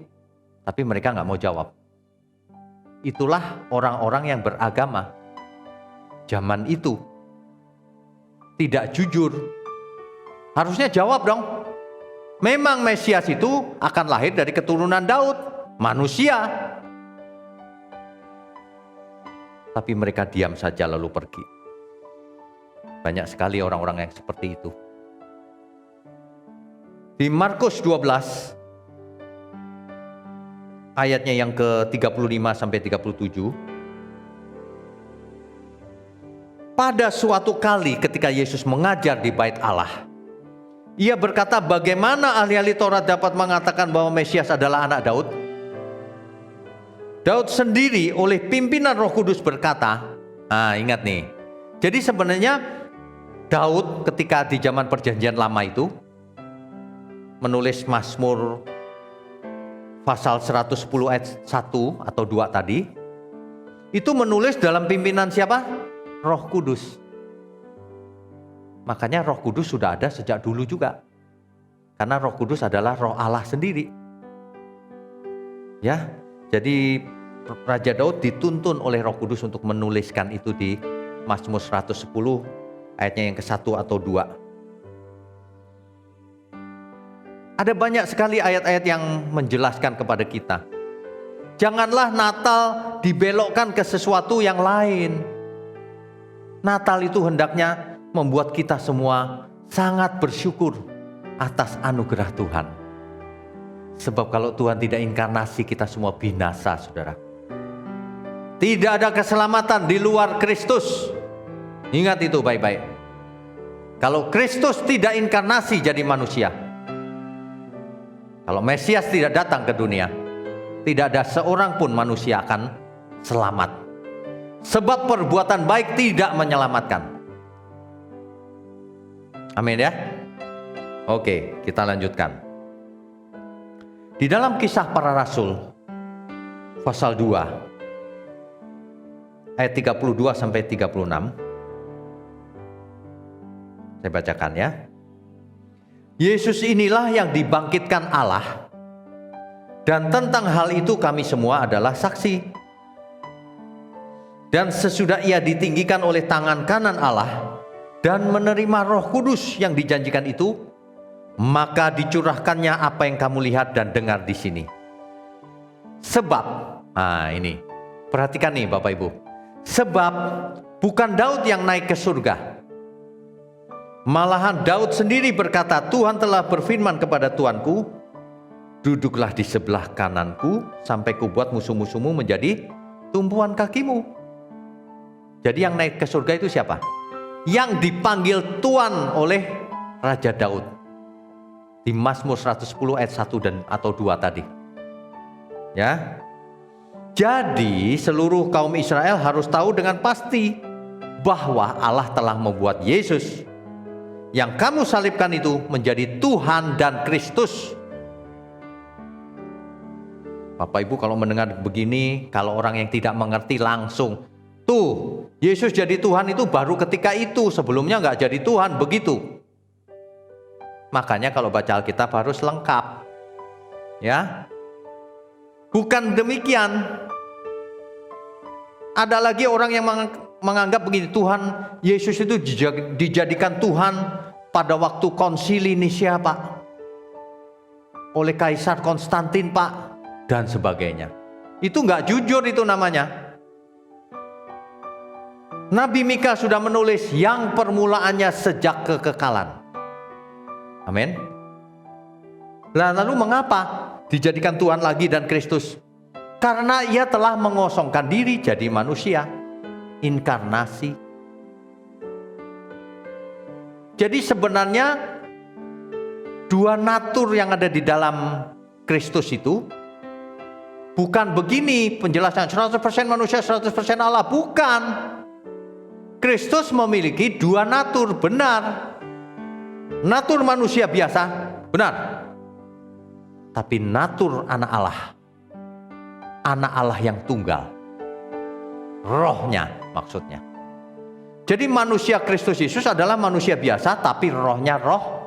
Tapi mereka nggak mau jawab. Itulah orang-orang yang beragama zaman itu. Tidak jujur. Harusnya jawab dong. Memang Mesias itu akan lahir dari keturunan Daud, manusia. Tapi mereka diam saja lalu pergi. Banyak sekali orang-orang yang seperti itu. Di Markus 12 ayatnya yang ke-35 sampai 37. Pada suatu kali ketika Yesus mengajar di Bait Allah, ia berkata, bagaimana ahli-ahli Taurat dapat mengatakan bahwa Mesias adalah anak Daud? Daud sendiri oleh pimpinan Roh Kudus berkata, ingat nih. Jadi sebenarnya Daud ketika di zaman perjanjian lama itu menulis Mazmur pasal 110 ayat 1 atau 2 tadi, itu menulis dalam pimpinan siapa? Roh Kudus. Makanya Roh Kudus sudah ada sejak dulu juga. Karena Roh Kudus adalah Roh Allah sendiri. Ya, jadi Raja Daud dituntun oleh Roh Kudus untuk menuliskan itu di Mazmur 110 ayatnya yang ke-1 atau 2. Ada banyak sekali ayat-ayat yang menjelaskan kepada kita. Janganlah Natal dibelokkan ke sesuatu yang lain. Natal itu hendaknya membuat kita semua sangat bersyukur atas anugerah Tuhan. Sebab kalau Tuhan tidak inkarnasi, kita semua binasa, saudara. Tidak ada keselamatan di luar Kristus. Ingat itu baik-baik. Kalau Kristus tidak inkarnasi jadi manusia, kalau Mesias tidak datang ke dunia, tidak ada seorang pun manusia akan selamat. Sebab perbuatan baik tidak menyelamatkan. Amin ya. Oke, kita lanjutkan. Di dalam Kisah Para Rasul pasal 2 ayat 32 sampai 36. Saya bacakan ya. Yesus inilah yang dibangkitkan Allah, dan tentang hal itu kami semua adalah saksi. Dan sesudah ia ditinggikan oleh tangan kanan Allah dan menerima Roh Kudus yang dijanjikan itu, maka dicurahkannya apa yang kamu lihat dan dengar di sini. Sebab, ini, perhatikan nih Bapak Ibu. Sebab bukan Daud yang naik ke surga. Malahan Daud sendiri berkata, Tuhan telah berfirman kepada Tuanku, duduklah di sebelah kananku sampai kubuat musuh-musuhmu menjadi tumpuan kakimu. Jadi yang naik ke surga itu siapa? Yang dipanggil Tuhan oleh Raja Daud. Di Mazmur 110 ayat 1 atau 2 tadi. Ya. Jadi seluruh kaum Israel harus tahu dengan pasti bahwa Allah telah membuat Yesus yang kamu salibkan itu menjadi Tuhan dan Kristus. Bapak Ibu kalau mendengar begini, kalau orang yang tidak mengerti langsung, tuh Yesus jadi Tuhan itu baru ketika itu, sebelumnya nggak jadi Tuhan, begitu. Makanya kalau baca Alkitab harus lengkap. Ya. Bukan demikian. Ada lagi orang yang menganggap begini, Tuhan Yesus itu dijadikan Tuhan pada waktu konsili Nicea Pak, oleh Kaisar Konstantin Pak, dan sebagainya. Itu nggak jujur, itu namanya. Nabi Mika sudah menulis yang permulaannya sejak kekekalan. Amin. Lalu mengapa dijadikan Tuhan lagi dan Kristus? Karena ia telah mengosongkan diri jadi manusia, inkarnasi. Jadi sebenarnya dua natur yang ada di dalam Kristus itu bukan begini penjelasan 100% manusia 100% Allah, bukan. Kristus memiliki dua natur, benar. Natur manusia biasa, benar. Tapi natur anak Allah yang tunggal, rohnya maksudnya. Jadi manusia Kristus Yesus adalah manusia biasa, tapi rohnya roh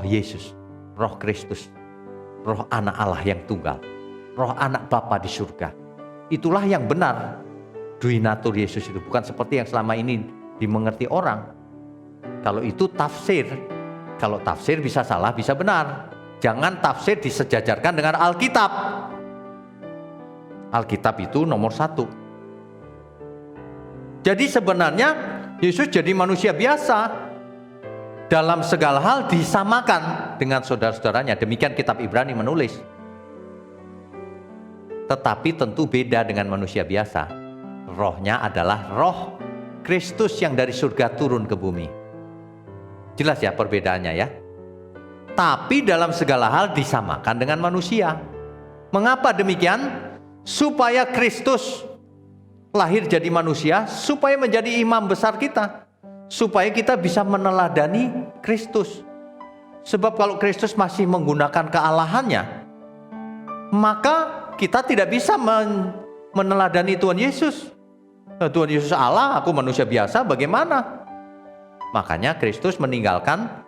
Yesus, roh Kristus, roh anak Allah yang tunggal, roh anak Bapa di surga. Itulah yang benar duinatur Yesus itu, bukan seperti yang selama ini dimengerti orang. Kalau itu tafsir, kalau tafsir bisa salah bisa benar. Jangan tafsir disejajarkan dengan Alkitab. Alkitab itu nomor 1. Jadi sebenarnya Yesus jadi manusia biasa, dalam segala hal disamakan dengan saudara-saudaranya. Demikian kitab Ibrani menulis. Tetapi tentu beda dengan manusia biasa. Rohnya adalah roh Kristus yang dari surga turun ke bumi. Jelas ya perbedaannya ya. Tapi dalam segala hal disamakan dengan manusia. Mengapa demikian? Supaya Kristus lahir jadi manusia, supaya menjadi imam besar kita, supaya kita bisa meneladani Kristus. Sebab kalau Kristus masih menggunakan kealahannya, maka kita tidak bisa meneladani Tuhan Yesus. Tuhan Yesus Allah, aku manusia biasa, bagaimana? Makanya Kristus meninggalkan,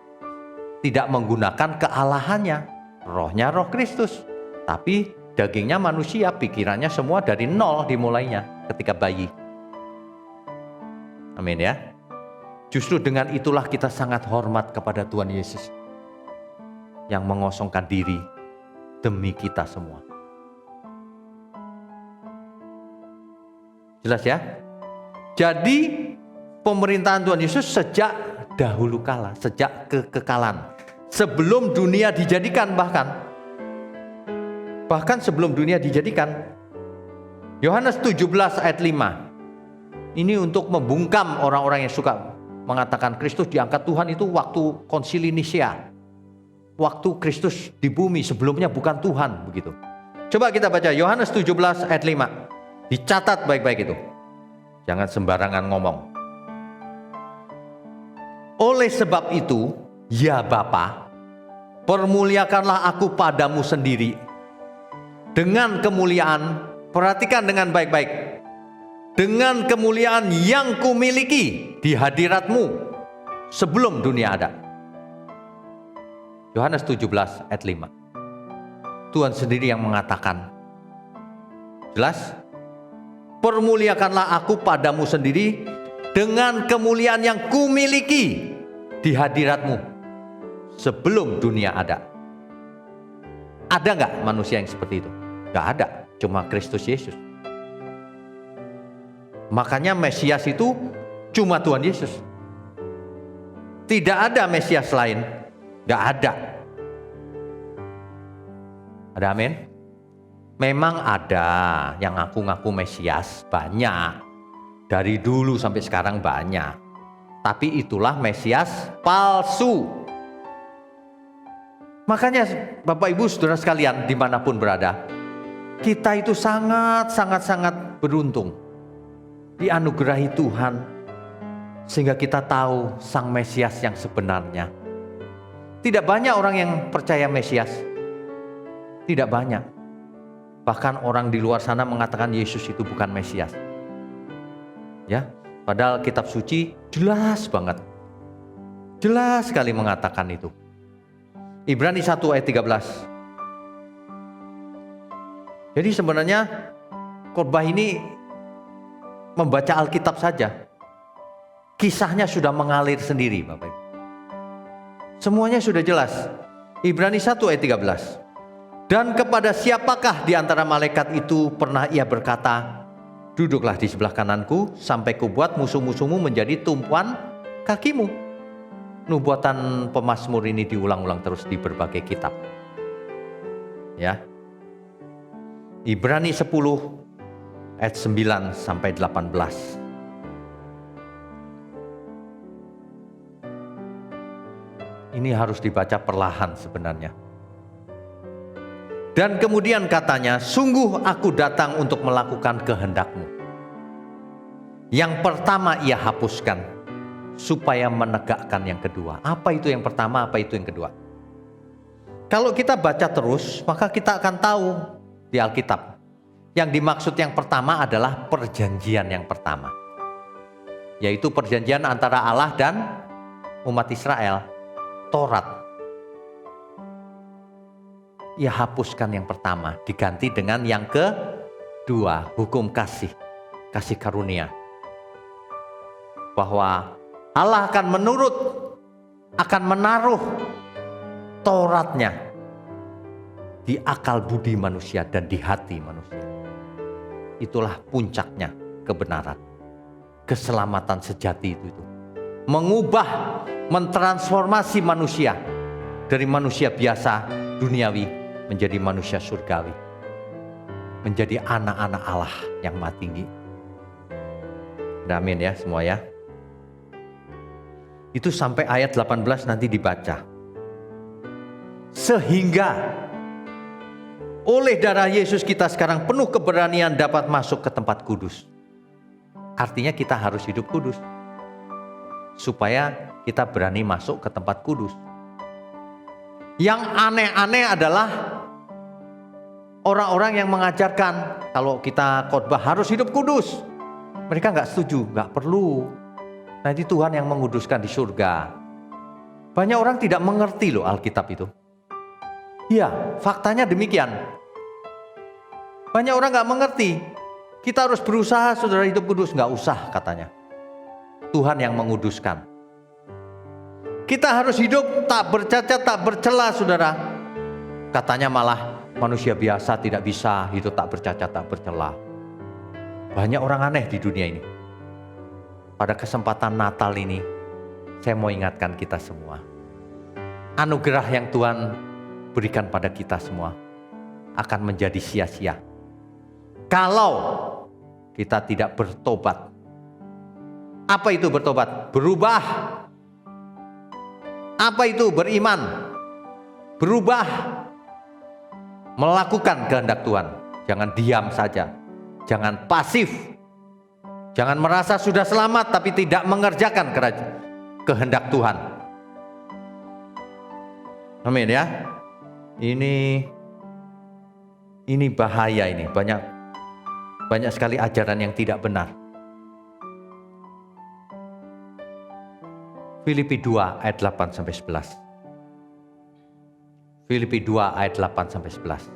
tidak menggunakan kealahannya. Rohnya roh Kristus, tapi dagingnya manusia, pikirannya semua dari nol dimulainya ketika bayi. Amin ya. Justru dengan itulah kita sangat hormat kepada Tuhan Yesus yang mengosongkan diri demi kita semua. Jelas ya? Jadi pemerintahan Tuhan Yesus sejak dahulu kala, sejak kekekalan, sebelum dunia dijadikan, bahkan sebelum dunia dijadikan, Yohanes 17 ayat 5. Ini untuk membungkam orang-orang yang suka mengatakan Kristus diangkat Tuhan itu waktu konsili Nisea. Waktu Kristus di bumi, sebelumnya bukan Tuhan, begitu. Coba kita baca Yohanes 17 ayat 5. Dicatat baik-baik itu. Jangan sembarangan ngomong. Oleh sebab itu, ya Bapa, permuliakanlah aku padamu sendiri. Dengan kemuliaan, perhatikan dengan baik-baik. Dengan kemuliaan yang kumiliki di hadiratmu sebelum dunia ada. Yohanes 17 ayat 5. Tuhan sendiri yang mengatakan. Jelas? Permuliakanlah aku padamu sendiri dengan kemuliaan yang kumiliki di hadiratmu sebelum dunia ada. Ada nggak manusia yang seperti itu? Nggak ada, cuma Kristus Yesus. Makanya Mesias itu cuma Tuhan Yesus. Tidak ada Mesias lain, nggak ada. Ada amin? Memang ada yang ngaku-ngaku Mesias, banyak. Dari dulu sampai sekarang banyak. Tapi itulah Mesias palsu. Makanya Bapak Ibu Saudara sekalian dimanapun berada, kita itu sangat beruntung. Dianugerahi Tuhan sehingga kita tahu Sang Mesias yang sebenarnya. Tidak banyak orang yang percaya Mesias. Tidak banyak. Bahkan orang di luar sana mengatakan Yesus itu bukan Mesias. Ya, padahal kitab suci jelas banget. Jelas sekali mengatakan itu. Ibrani 1 ayat 13. Jadi sebenarnya khotbah ini membaca Alkitab saja. Kisahnya sudah mengalir sendiri, Bapak Ibu. Semuanya sudah jelas. Ibrani 1 ayat 13. Dan kepada siapakah di antara malaikat itu pernah ia berkata, duduklah di sebelah kananku sampai kubuat musuh-musuhmu menjadi tumpuan kakimu. Nubuatan pemazmur ini diulang-ulang terus di berbagai kitab. Ya. Ibrani 10 ayat 9 sampai 18. Ini harus dibaca perlahan sebenarnya. Dan kemudian katanya, sungguh aku datang untuk melakukan kehendakmu. Yang pertama ia hapuskan, supaya menegakkan yang kedua. Apa itu yang pertama, apa itu yang kedua? Kalau kita baca terus, maka kita akan tahu di Alkitab. Yang dimaksud yang pertama adalah perjanjian yang pertama. Yaitu perjanjian antara Allah dan umat Israel, Taurat. Ia hapuskan yang pertama, diganti dengan yang kedua, hukum kasih karunia. Bahwa Allah akan menaruh Tauratnya di akal budi manusia dan di hati manusia. Itulah puncaknya kebenaran, keselamatan sejati itu. Mengubah, mentransformasi manusia dari manusia biasa duniawi menjadi manusia surgawi, menjadi anak-anak Allah yang maha tinggi. Amin ya semua ya. Itu sampai ayat 18 nanti dibaca. Sehingga oleh darah Yesus kita sekarang penuh keberanian dapat masuk ke tempat kudus. Artinya kita harus hidup kudus supaya kita berani masuk ke tempat kudus. Yang aneh-aneh adalah orang-orang yang mengajarkan kalau kita khotbah harus hidup kudus. Mereka nggak setuju, nggak perlu. Nanti Tuhan yang menguduskan di surga. Banyak orang tidak mengerti loh Alkitab itu. Iya, faktanya demikian. Banyak orang nggak mengerti. Kita harus berusaha saudara hidup kudus, nggak usah katanya. Tuhan yang menguduskan. Kita harus hidup tak bercacat, tak bercela, saudara. Katanya malah manusia biasa tidak bisa hidup tak bercacat, tak bercela. Banyak orang aneh di dunia ini. Pada kesempatan Natal ini, saya mau ingatkan kita semua. Anugerah yang Tuhan berikan pada kita semua akan menjadi sia-sia kalau kita tidak bertobat. Apa itu bertobat? Berubah. Apa itu beriman? Berubah. Melakukan kehendak Tuhan. Jangan diam saja. Jangan pasif. Jangan merasa sudah selamat tapi tidak mengerjakan kehendak Tuhan. Amin ya. Ini bahaya ini. Banyak sekali ajaran yang tidak benar. Filipi 2 ayat 8 sampai 11. Filipi 2 ayat 8 sampai 11.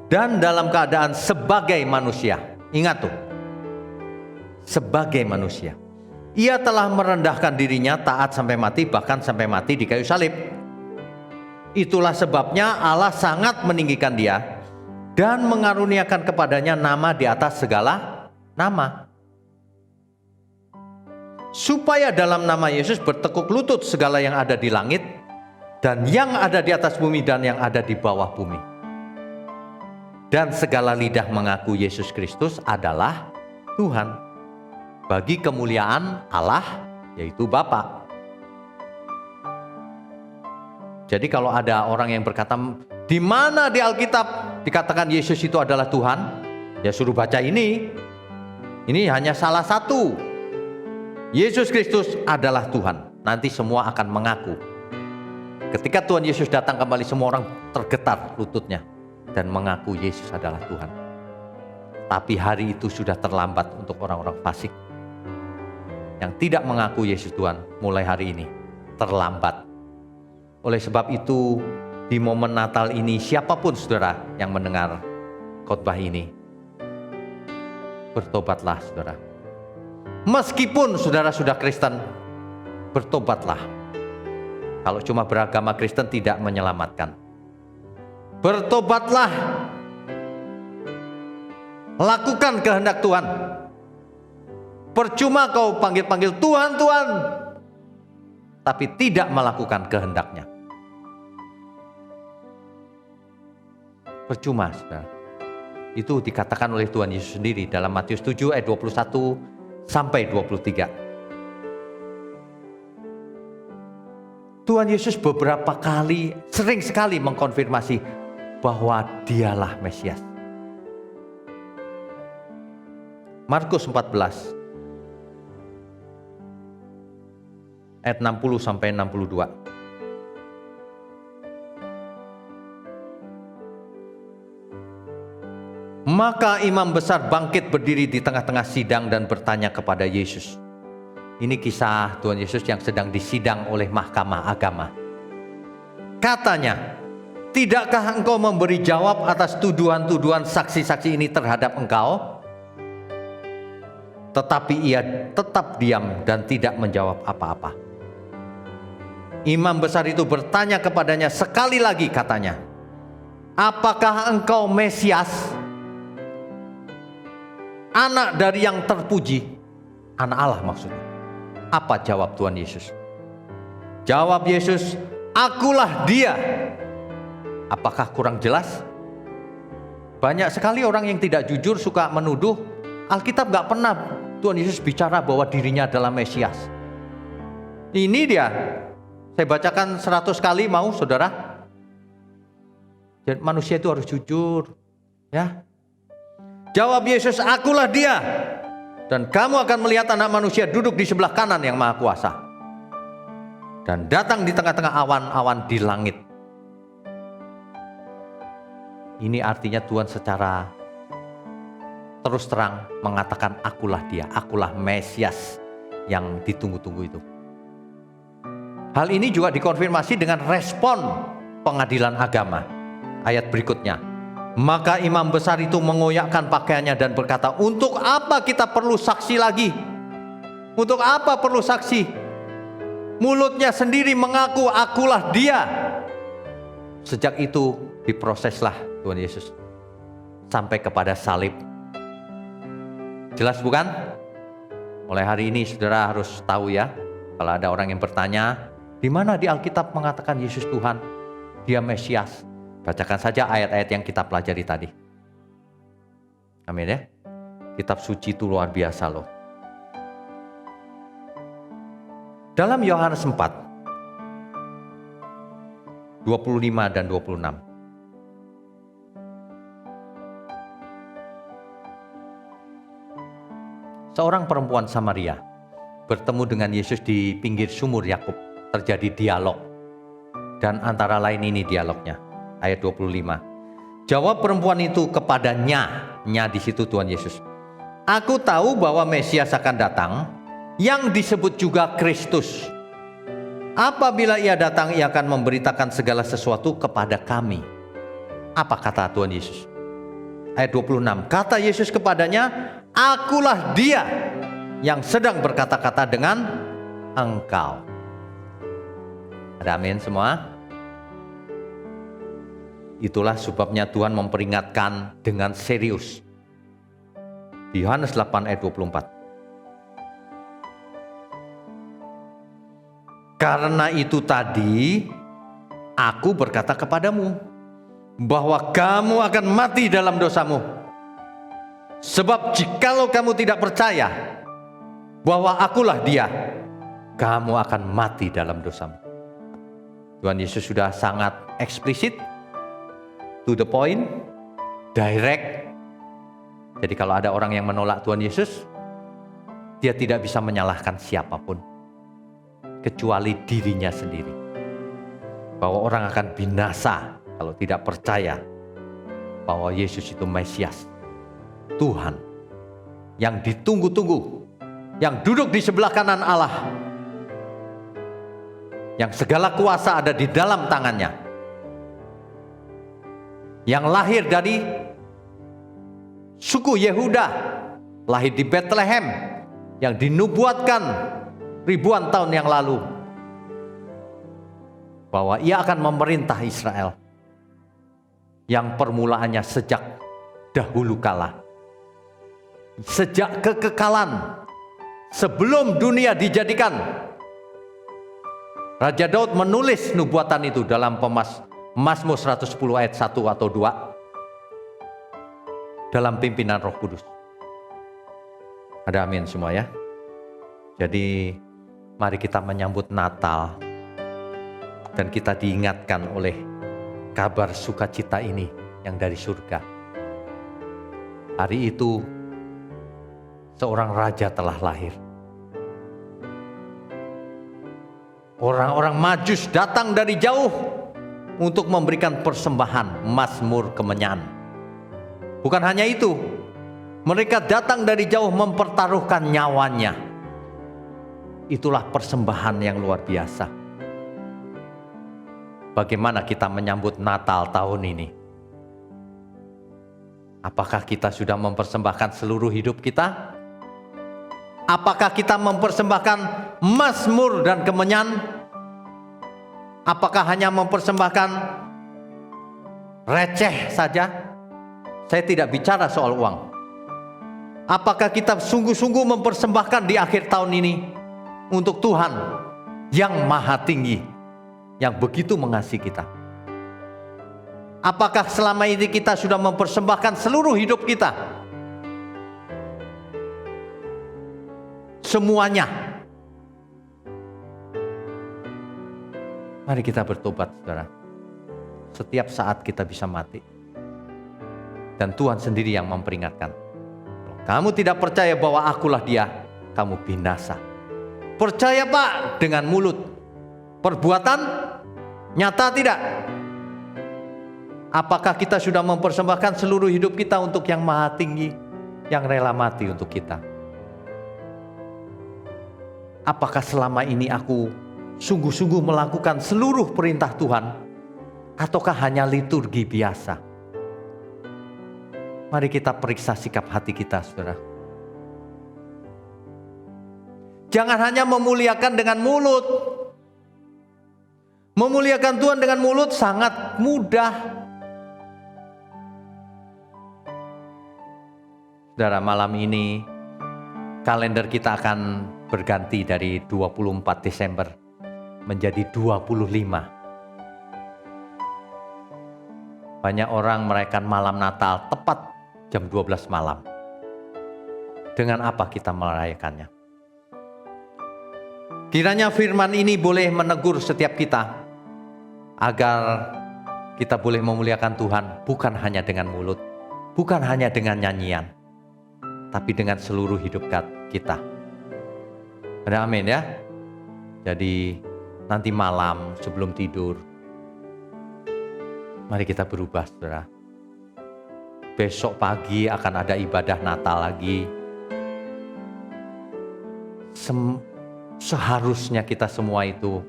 Dan dalam keadaan sebagai manusia, ingat tuh, sebagai manusia, ia telah merendahkan dirinya taat sampai mati, bahkan sampai mati di kayu salib. Itulah sebabnya Allah sangat meninggikan dia dan mengaruniakan kepadanya nama di atas segala nama, supaya dalam nama Yesus bertekuk lutut segala yang ada di langit dan yang ada di atas bumi dan yang ada di bawah bumi. Dan segala lidah mengaku Yesus Kristus adalah Tuhan, bagi kemuliaan Allah yaitu Bapa. Jadi kalau ada orang yang berkata, di mana di Alkitab dikatakan Yesus itu adalah Tuhan? Ya suruh baca ini. Ini hanya salah satu. Yesus Kristus adalah Tuhan. Nanti semua akan mengaku. Ketika Tuhan Yesus datang kembali, semua orang tergetar lututnya dan mengaku Yesus adalah Tuhan. Tapi hari itu sudah terlambat untuk orang-orang fasik yang tidak mengaku Yesus Tuhan. Mulai hari ini terlambat. Oleh sebab itu, di momen Natal ini, siapapun saudara yang mendengar khotbah ini, bertobatlah saudara. Meskipun saudara sudah Kristen, bertobatlah. Kalau cuma beragama Kristen tidak menyelamatkan. Bertobatlah. Lakukan kehendak Tuhan. Percuma kau panggil-panggil Tuhan, Tuhan, tapi tidak melakukan kehendaknya. Percuma, saudara. Itu dikatakan oleh Tuhan Yesus sendiri dalam Matius 7 ayat 21 sampai 23. Tuhan Yesus beberapa kali, sering sekali mengkonfirmasi bahwa dialah Mesias. Markus 14 ayat 60 sampai 62. Maka imam besar bangkit berdiri di tengah-tengah sidang dan bertanya kepada Yesus. Ini kisah Tuhan Yesus yang sedang disidang oleh mahkamah agama. Katanya, tidakkah engkau memberi jawab atas tuduhan-tuduhan saksi-saksi ini terhadap engkau? Tetapi ia tetap diam dan tidak menjawab apa-apa. Imam besar itu bertanya kepadanya sekali lagi, katanya, apakah engkau Mesias? Anak dari yang terpuji, anak Allah maksudnya. Apa jawab Tuhan Yesus? Jawab Yesus, akulah dia. Apakah kurang jelas? Banyak sekali orang yang tidak jujur suka menuduh. Alkitab gak pernah Tuhan Yesus bicara bahwa dirinya adalah Mesias. Ini dia. Saya bacakan 100 kali, mau saudara? Dan manusia itu harus jujur, ya. Jawab Yesus, akulah dia. Dan kamu akan melihat anak manusia duduk di sebelah kanan yang maha kuasa. Dan datang di tengah-tengah awan-awan di langit. Ini artinya Tuhan secara terus terang mengatakan akulah dia, akulah Mesias yang ditunggu-tunggu itu. Hal ini juga dikonfirmasi dengan respon pengadilan agama. Ayat berikutnya. Maka imam besar itu mengoyakkan pakaiannya dan berkata, untuk apa kita perlu saksi lagi? Untuk apa perlu saksi? Mulutnya sendiri mengaku akulah dia. Sejak itu diproseslah Tuhan Yesus sampai kepada salib. Jelas bukan? Mulai hari ini saudara harus tahu ya, kalau ada orang yang bertanya, Di mana di Alkitab mengatakan Yesus Tuhan, Dia Mesias? Bacakan saja ayat-ayat yang kita pelajari tadi. Amin ya. Kitab suci itu luar biasa loh. Dalam Yohanes 4, 25 dan 26. Seorang perempuan Samaria bertemu dengan Yesus di pinggir sumur Yakub. Terjadi dialog. Dan antara lain ini dialognya. Ayat 25. Jawab perempuan itu kepadanya. Nya di situ Tuhan Yesus. Aku tahu bahwa Mesias akan datang, yang disebut juga Kristus. Apabila ia datang, ia akan memberitakan segala sesuatu kepada kami. Apa kata Tuhan Yesus? Ayat 26. Kata Yesus kepadanya, akulah Dia yang sedang berkata-kata dengan engkau. Ada amin semua? Itulah sebabnya Tuhan memperingatkan dengan serius. Di Yohanes 8 ayat 24. Karena itu tadi aku berkata kepadamu bahwa kamu akan mati dalam dosamu. Sebab jikalau kamu tidak percaya bahwa akulah Dia, kamu akan mati dalam dosamu. Tuhan Yesus sudah sangat eksplisit, to the point, direct. Jadi kalau ada orang yang menolak Tuhan Yesus, dia tidak bisa menyalahkan siapapun, kecuali dirinya sendiri. Bahwa orang akan binasa kalau tidak percaya bahwa Yesus itu Mesias, Tuhan yang ditunggu-tunggu, yang duduk di sebelah kanan Allah, yang segala kuasa ada di dalam tangannya, yang lahir dari suku Yehuda, lahir di Bethlehem, yang dinubuatkan ribuan tahun yang lalu bahwa ia akan memerintah Israel, yang permulaannya sejak dahulu kala, sejak kekekalan, sebelum dunia dijadikan. Raja Daud menulis nubuatan itu dalam Mazmur 110 ayat 1 atau 2 dalam pimpinan Roh Kudus. Ada amin semua ya. Jadi mari kita menyambut Natal dan kita diingatkan oleh kabar sukacita ini yang dari surga. Hari itu seorang raja telah lahir. Orang-orang Majus datang dari jauh untuk memberikan persembahan mazmur kemenyan. Bukan hanya itu, mereka datang dari jauh mempertaruhkan nyawanya. Itulah persembahan yang luar biasa. Bagaimana kita menyambut Natal tahun ini? Apakah kita sudah mempersembahkan seluruh hidup kita? Apakah kita mempersembahkan mazmur dan kemenyan? Apakah hanya mempersembahkan receh saja? Saya tidak bicara soal uang. Apakah kita sungguh-sungguh mempersembahkan di akhir tahun ini untuk Tuhan yang maha tinggi, yang begitu mengasihi kita? Apakah selama ini kita sudah mempersembahkan seluruh hidup kita? Semuanya. Mari kita bertobat, saudara. Setiap saat kita bisa mati. Dan Tuhan sendiri yang memperingatkan. Kamu tidak percaya bahwa akulah Dia, kamu binasa. Percaya Pak dengan mulut. Perbuatan nyata tidak? Apakah kita sudah mempersembahkan seluruh hidup kita untuk yang maha tinggi, yang rela mati untuk kita? Apakah selama ini aku sungguh-sungguh melakukan seluruh perintah Tuhan, ataukah hanya liturgi biasa? Mari kita periksa sikap hati kita, saudara. Jangan hanya memuliakan dengan mulut. Memuliakan Tuhan dengan mulut sangat mudah. Saudara, malam ini kalender kita akan berganti dari 24 Desember menjadi 25. Banyak orang merayakan malam Natal tepat jam 12 malam. Dengan apa kita merayakannya? Kiranya firman ini boleh menegur setiap kita agar kita boleh memuliakan Tuhan bukan hanya dengan mulut, bukan hanya dengan nyanyian, tapi dengan seluruh hidup kita. Ada amin ya? Jadi nanti malam sebelum tidur, mari kita berubah, saudara. Besok pagi akan ada ibadah Natal lagi. Seharusnya kita semua itu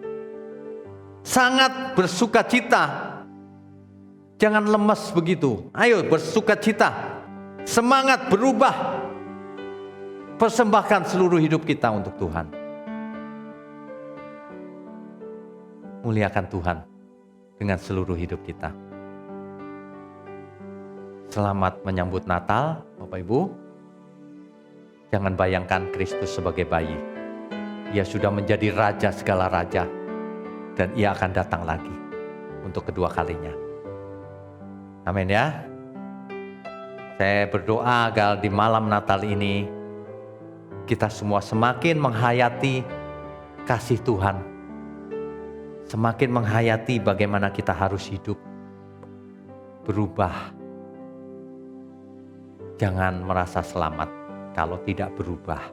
sangat bersuka cita. Jangan lemes begitu. Ayo bersuka cita. Semangat berubah. Persembahkan seluruh hidup kita untuk Tuhan. Muliakan Tuhan dengan seluruh hidup kita. Selamat menyambut Natal, Bapak Ibu. Jangan bayangkan Kristus sebagai bayi. Ia sudah menjadi raja segala raja. Dan ia akan datang lagi untuk kedua kalinya. Amin ya. Saya berdoa agar di malam Natal ini kita semua semakin menghayati kasih Tuhan. Semakin menghayati bagaimana kita harus hidup. Berubah. Jangan merasa selamat kalau tidak berubah.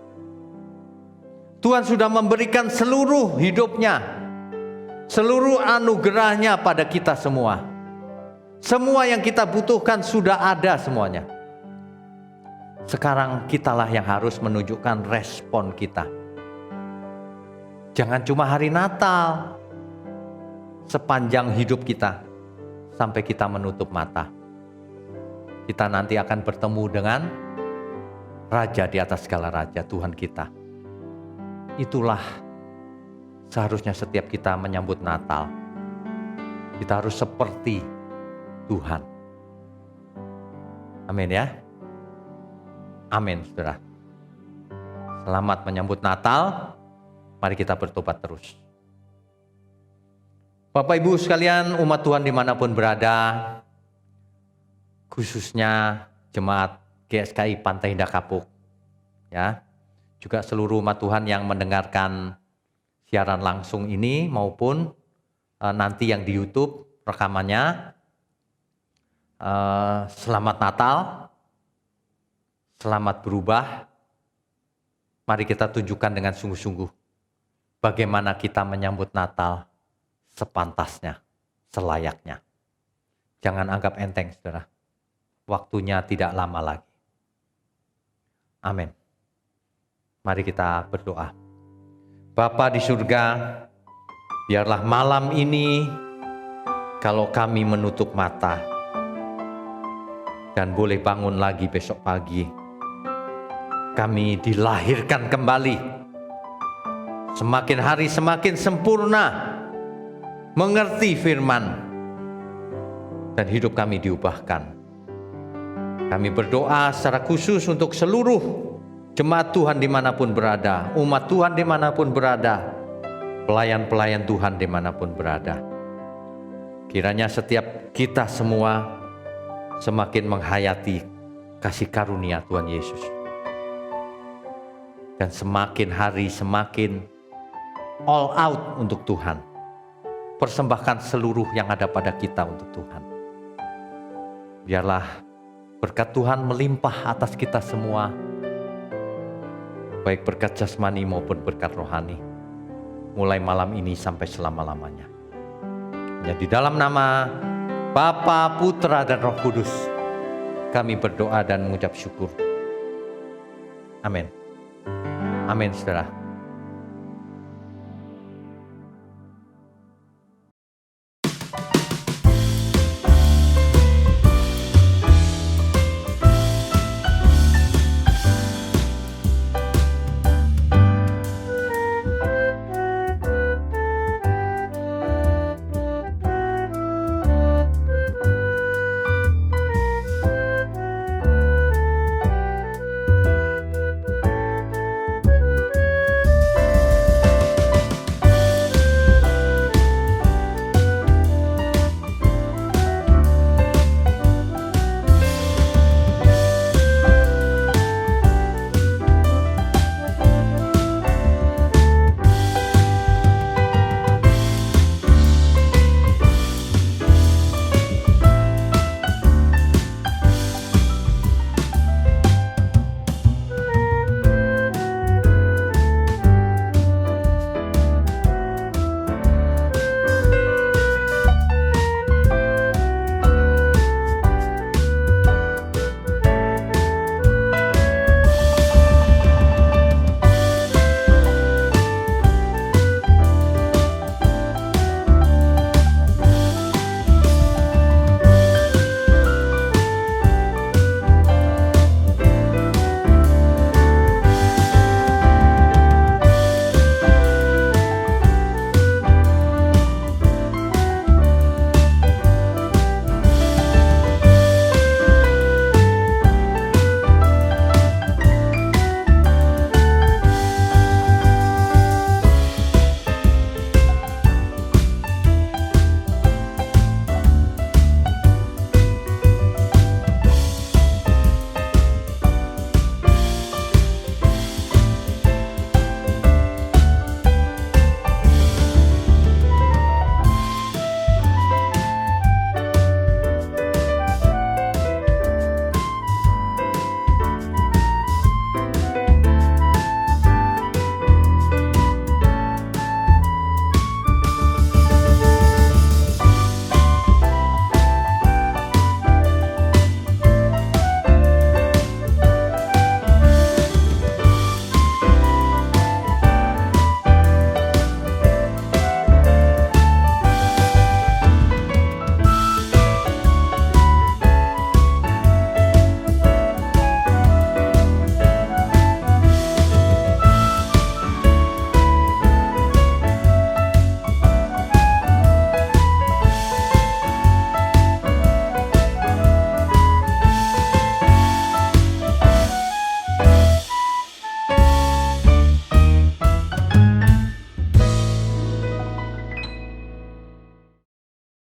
Tuhan sudah memberikan seluruh hidupnya, seluruh anugerahnya pada kita semua. Semua yang kita butuhkan sudah ada semuanya. Sekarang kitalah yang harus menunjukkan respon kita. Jangan cuma hari Natal, sepanjang hidup kita sampai kita menutup mata. Kita nanti akan bertemu dengan Raja di atas segala raja, Tuhan kita. Itulah seharusnya setiap kita menyambut Natal. Kita harus seperti Tuhan. Amin ya. Amin, saudara. Selamat menyambut Natal. Mari kita bertobat terus. Bapak Ibu sekalian, umat Tuhan dimanapun berada, khususnya jemaat GSKI Pantai Indah Kapuk, ya, juga seluruh umat Tuhan yang mendengarkan siaran langsung ini maupun nanti yang di YouTube rekamannya. Selamat Natal, selamat berubah. Mari kita tunjukkan dengan sungguh-sungguh bagaimana kita menyambut Natal sepantasnya, selayaknya. Jangan anggap enteng, saudara. Waktunya tidak lama lagi. Amin. Mari kita berdoa. Bapa di surga, biarlah malam ini kalau kami menutup mata dan boleh bangun lagi besok pagi, kami dilahirkan kembali. Semakin hari semakin sempurna mengerti firman dan hidup kami diubahkan. Kami berdoa secara khusus untuk seluruh jemaat Tuhan dimanapun berada, umat Tuhan dimanapun berada, pelayan-pelayan Tuhan dimanapun berada. Kiranya setiap kita semua semakin menghayati kasih karunia Tuhan Yesus. Dan semakin hari semakin all out untuk Tuhan. Persembahkan seluruh yang ada pada kita untuk Tuhan. Biarlah berkat Tuhan melimpah atas kita semua, baik berkat jasmani maupun berkat rohani, mulai malam ini sampai selama-lamanya. Ya, di dalam nama Bapa, Putra, dan Roh Kudus, kami berdoa dan mengucap syukur. Amin. Amin, saudara.